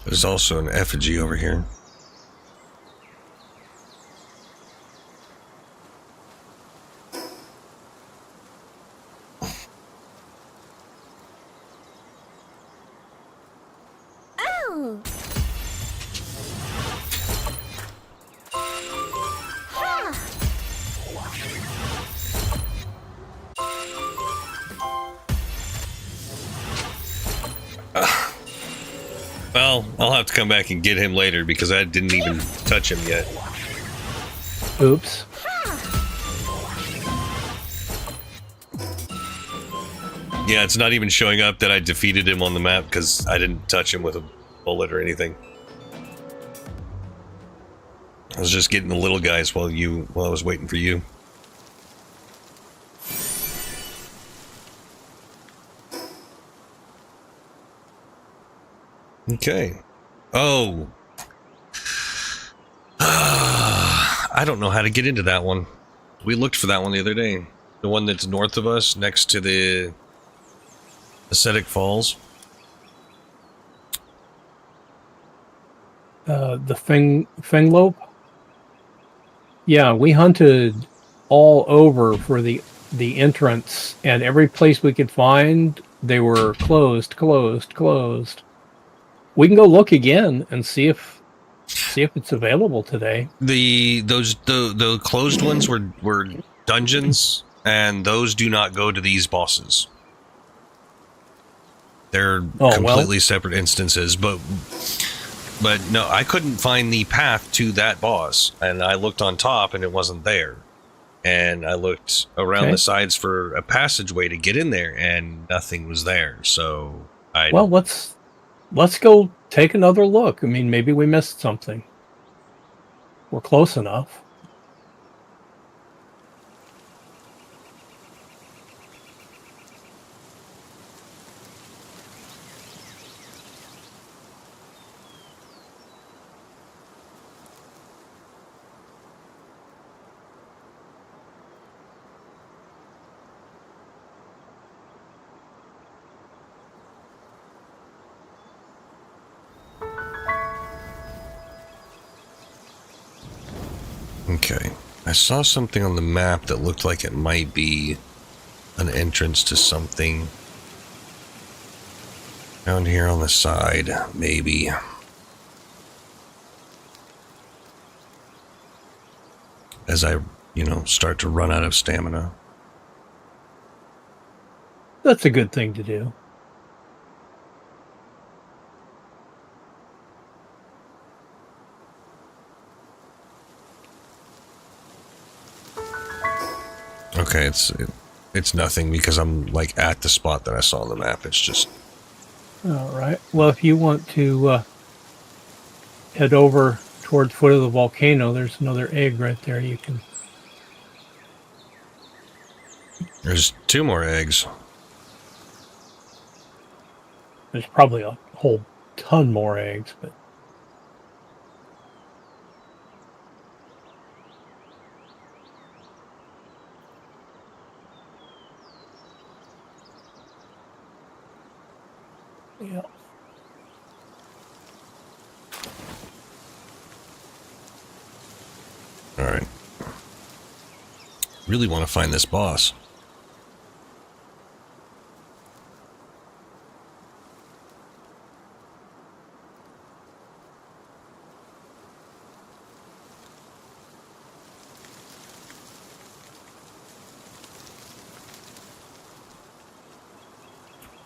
There's also an effigy over here. Oh. Well, I'll have to come back and get him later because I didn't even touch him yet. Oops. Yeah, it's not even showing up that I defeated him on the map because I didn't touch him with a bullet or anything. I was just getting the little guys while I was waiting for you. Okay. Oh. I don't know how to get into that one. We looked for that one the other day. The one that's north of us, next to the Ascetic Falls. The Fenglope? Yeah, we hunted all over for the entrance, and every place we could find, they were closed, closed, closed. We can go look again and see if it's available today. The closed ones were dungeons, and those do not go to these bosses. They're completely separate instances, but no, I couldn't find the path to that boss, and I looked on top and it wasn't there. And I looked around the sides for a passageway to get in there, and nothing was there. So let's go take another look. I mean, maybe we missed something. We're close enough. Okay. I saw something on the map that looked like it might be an entrance to something. Down here on the side, maybe. As I, start to run out of stamina. That's a good thing to do. Okay, it's nothing because I'm like at the spot that I saw on the map. It's just... All right. Well, if you want to head over toward the foot of the volcano, there's another egg right there. You can... There's 2 more eggs. There's probably a whole ton more eggs, but... Yeah. All right. Really want to find this boss.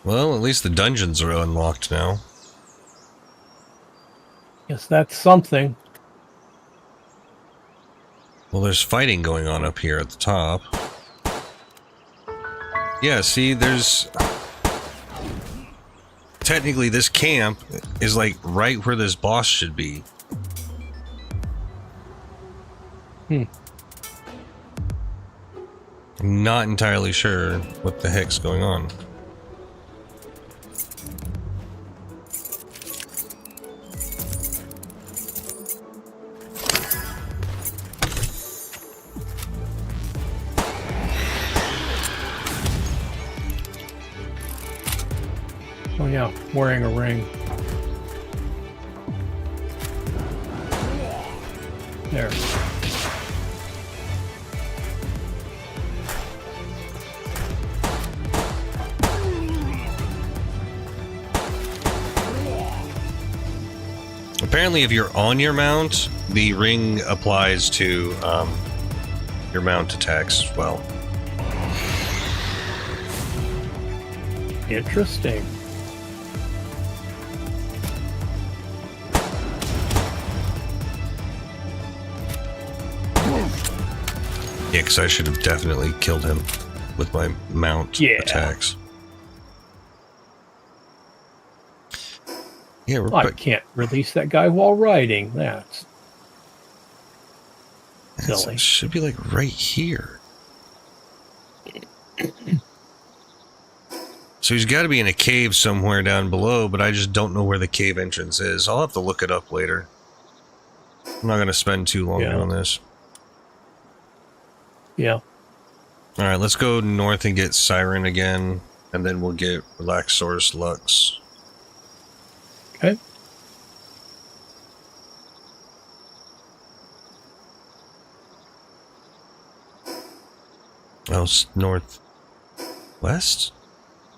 Well, at least the dungeons are unlocked now. Guess that's something. Well, there's fighting going on up here at the top. Yeah, see, there's... Technically, this camp is like right where this boss should be. I'm not entirely sure what the heck's going on. Oh yeah, wearing a ring. There. Apparently, if you're on your mount, the ring applies to your mount attacks as well. Interesting. Yeah, because I should have definitely killed him with my mount attacks. Yeah, I can't release that guy while riding. That's silly. It should be like right here. So he's got to be in a cave somewhere down below, but I just don't know where the cave entrance is. I'll have to look it up later. I'm not going to spend too long doing this. Yeah. Alright, let's go north and get Siren again, and then we'll get Relaxaurus Lux. Okay. Oh, it's northwest?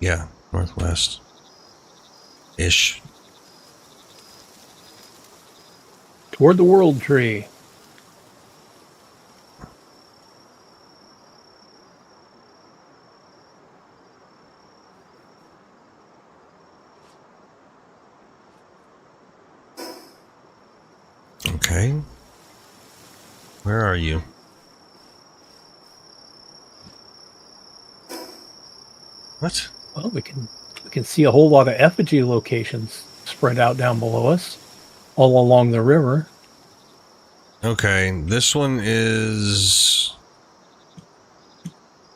Yeah, northwest. Ish. Toward the world tree. Okay. Where are you? What? Well, we can see a whole lot of effigy locations spread out down below us, all along the river. Okay, this one is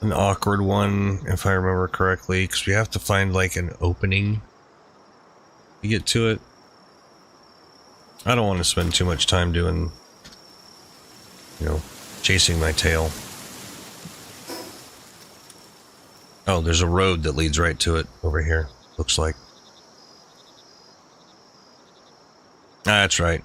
an awkward one, if I remember correctly, because we have to find like an opening to get to it. I don't want to spend too much time doing, you know, chasing my tail. Oh, there's a road that leads right to it over here, looks like. Ah, that's right.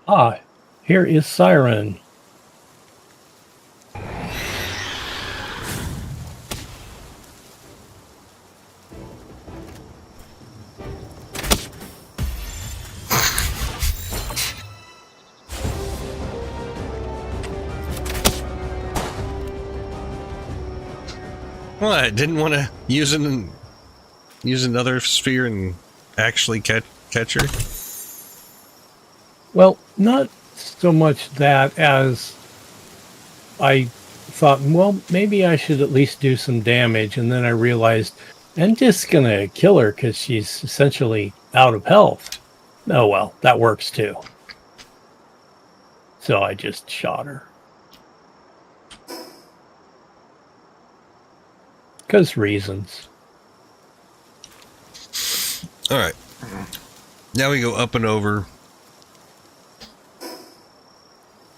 Ah, here is Siren. Well, I didn't want to use another sphere and actually catch her. Well, not so much that as I thought, well, maybe I should at least do some damage, and then I realized I'm just gonna kill her because she's essentially out of health. Oh well, that works too. So I just shot her. Because reasons. Alright. Now we go up and over.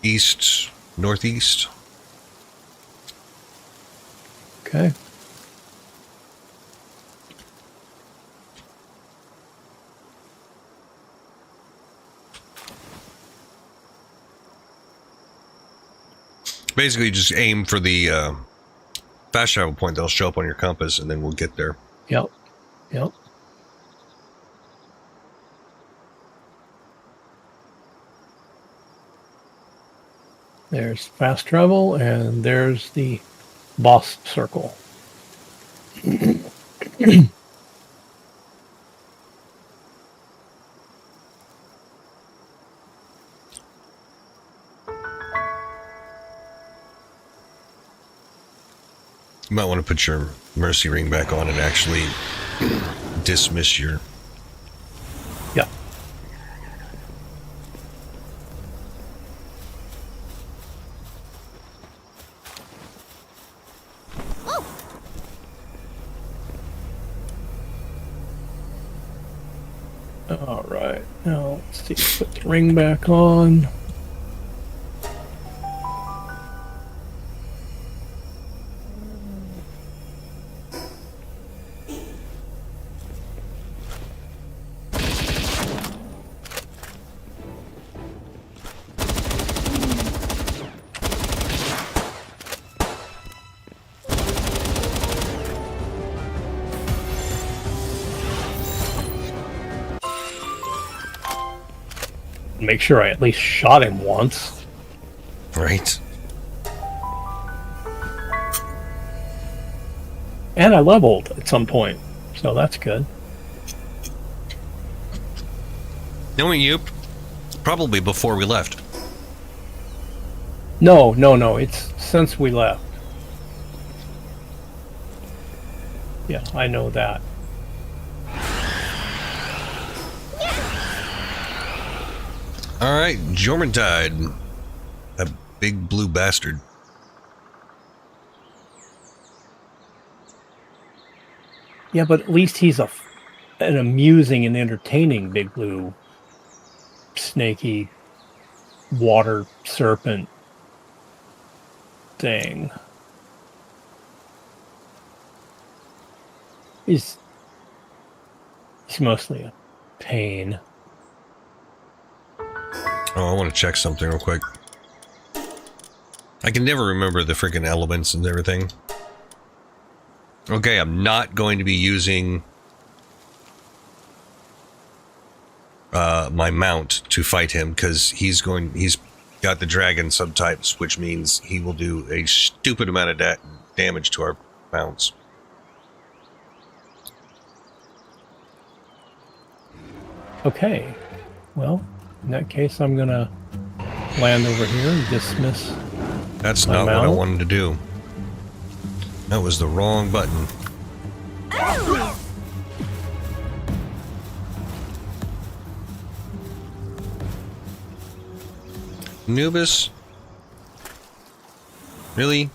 East, northeast. Okay. Basically, just aim for the fast travel point that'll show up on your compass, and then we'll get there. Yep. Yep. There's fast travel, and there's the boss circle. You might want to put your mercy ring back on and actually dismiss your... Yeah. All right. Now let's see. Put the ring back on. Make sure I at least shot him once. Right. And I leveled at some point, so that's good. Knowing you, probably before we left. No. It's since we left. Yeah, I know that. Alright, Jormungandr. big blue bastard. Yeah, but at least he's an amusing and entertaining big blue snaky water serpent thing. He's mostly a pain. Oh, I want to check something real quick. I can never remember the freaking elements and everything. Okay, I'm not going to be using my mount to fight him because he's got the dragon subtypes, which means he will do a stupid amount of damage to our mounts. Okay, well, in that case, I'm gonna land over here and dismiss. That's not what I wanted to do. That was the wrong button. Anubis? Really?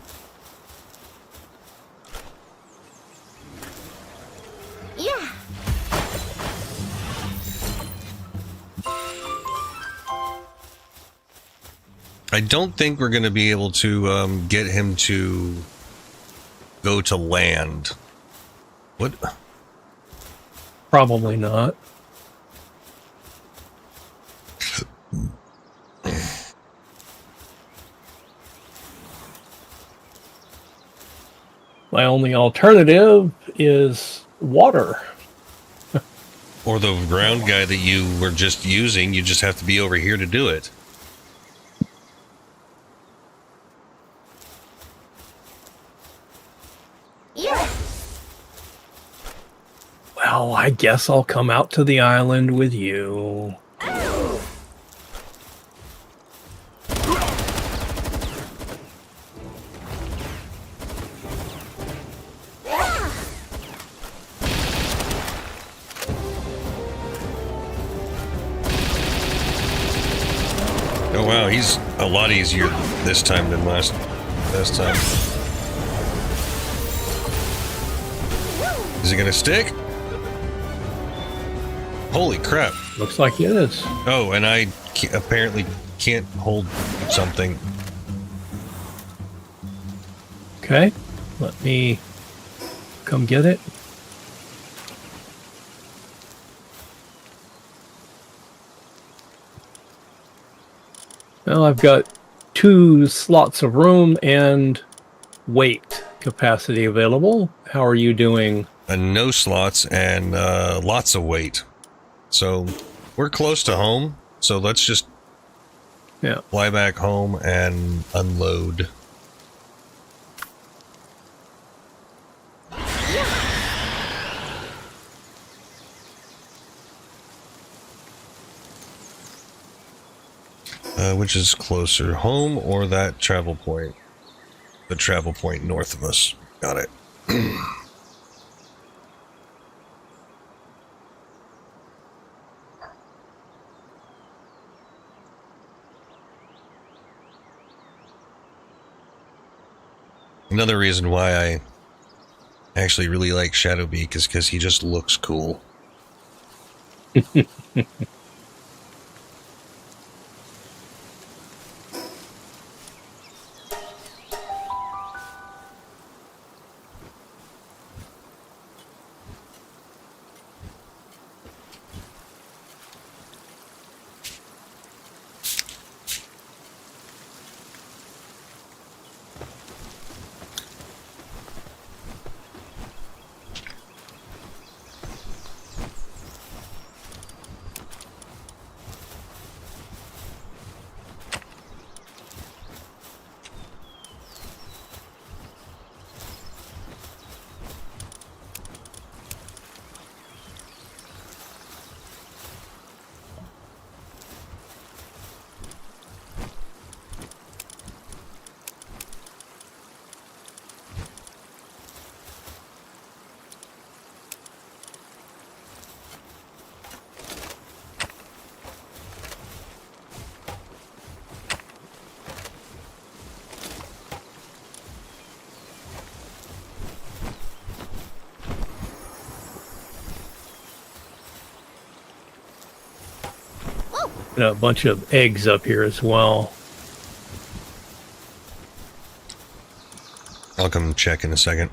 Yeah. I don't think we're going to be able to get him to go to land. What? Probably not. My only alternative is water. Or the ground guy that you were just using, you just have to be over here to do it. Yeah. Well, I guess I'll come out to the island with you. Oh wow, he's a lot easier this time than last time. Is it gonna stick? Holy crap. Looks like it is. Oh, and I apparently can't hold something. Okay, let me come get it. Well, I've got 2 slots of room and weight capacity available. How are you doing? No slots and lots of weight. So we're close to home. So let's just fly back home and unload. Which is closer, home or that travel point? The travel point north of us. Got it. Another reason why I actually really like Shadowbeak is because he just looks cool. a bunch of eggs up here as well. I'll come check in a second.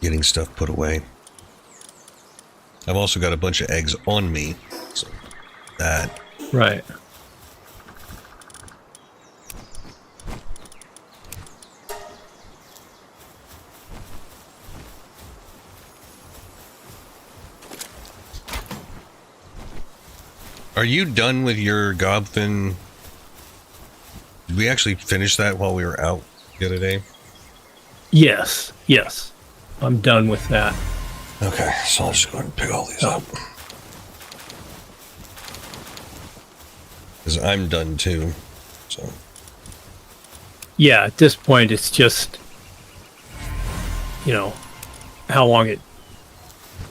Getting stuff put away. I've also got a bunch of eggs on me, so that. Right. Are you done with your Gobfin? Did we actually finish that while we were out the other day? Yes. Yes. I'm done with that. Okay, so I'll just go ahead and pick all these up. Because I'm done too, so. Yeah, at this point, it's just, how long it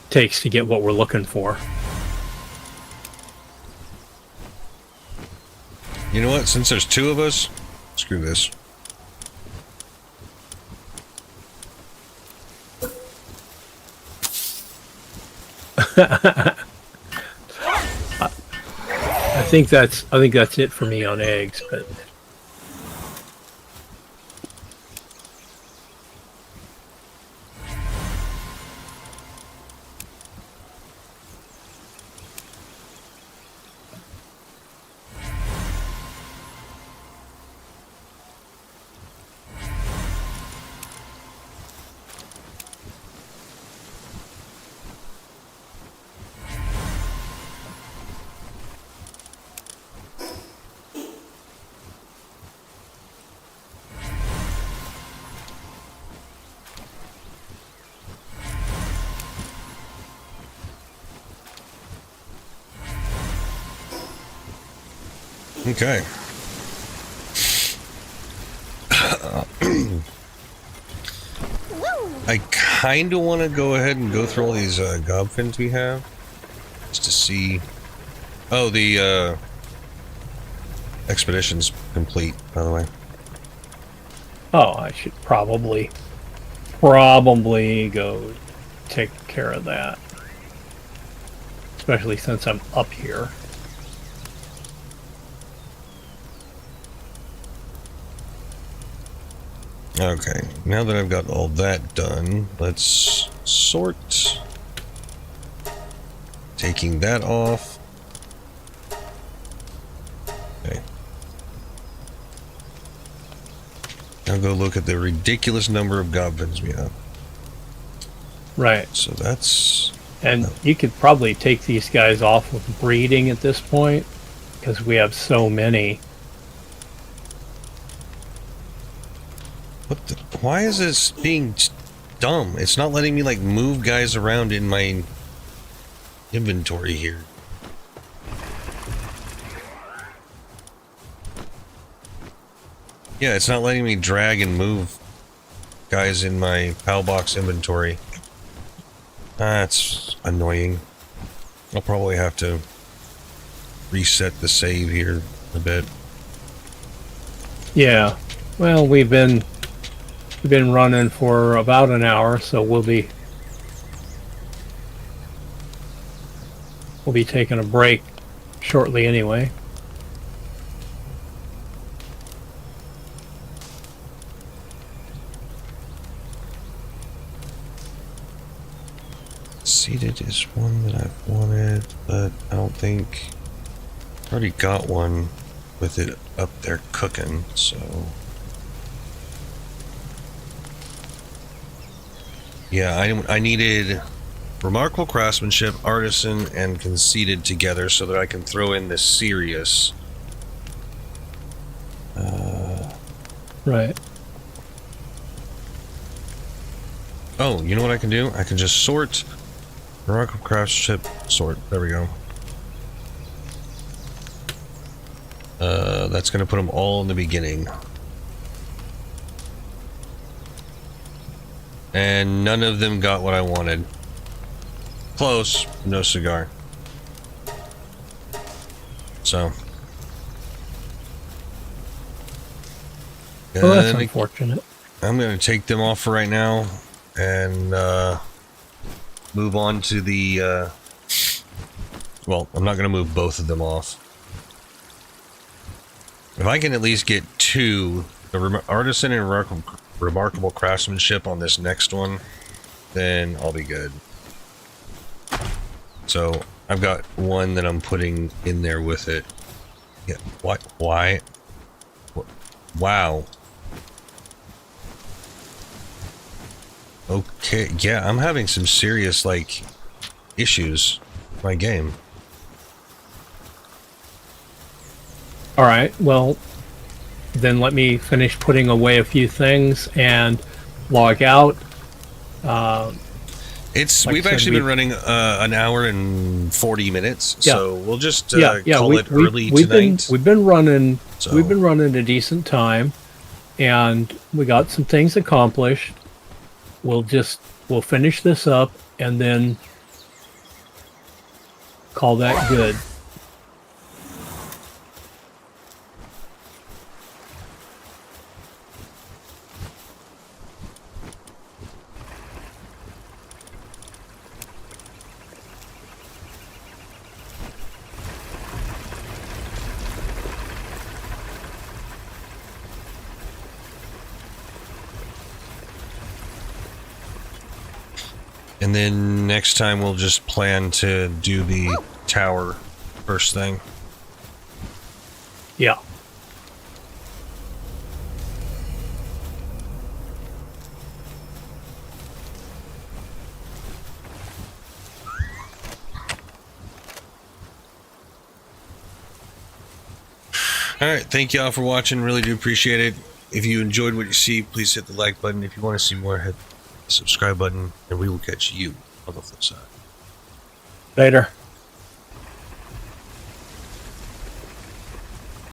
takes to get what we're looking for. You know what? Since there's two of us, screw this. I think that's it for me on eggs, but Okay. I kind of want to go ahead and go through all these Gobfins we have. Just to see... Oh, the expedition's complete, by the way. oh, I should probably go take care of that, especially since I'm up here. Okay, now that I've got all that done, let's sort. Taking that off. Okay. Now go look at the ridiculous number of Gobfins we have. Right. So that's... And you could probably take these guys off with breeding at this point, because we have so many. What the... Why is this being dumb? It's not letting me, like, move guys around in my inventory here. Yeah, it's not letting me drag and move guys in my PAL box inventory. That's annoying. I'll probably have to reset the save here a bit. Yeah. Well, we've been running for about an hour, so we'll be taking a break shortly anyway. Seated is one that I've wanted, but I don't think... I already got one with it up there cooking, so... Yeah, I needed remarkable craftsmanship, artisan, and conceited together so that I can throw in this serious. Right. Oh, you know what I can do? I can just sort remarkable craftsmanship, sort. There we go. That's going to put them all in the beginning. And none of them got what I wanted. Close, no cigar. So. Well, that's unfortunate. I'm going to take them off for right now and move on to the Well, I'm not going to move both of them off. If I can at least get 2, the artisan and remarkable craftsmanship on this next one, then I'll be good. So I've got 1 that I'm putting in there with it. Yeah. What? Why? Wow. Okay. Yeah, I'm having some serious like issues with my game. All right, well, then let me finish putting away a few things and log out. We've actually been running an hour and 40 minutes, Yeah. so we'll just call it early tonight. We've been running So- we've been running a decent time, and we got some things accomplished. We'll finish this up and then call that good. And then next time we'll just plan to do the tower first thing. Yeah. Alright, thank y'all for watching. Really do appreciate it. If you enjoyed what you see, please hit the like button. If you want to see more, hit the subscribe button. And we will catch you on the flip side. Later.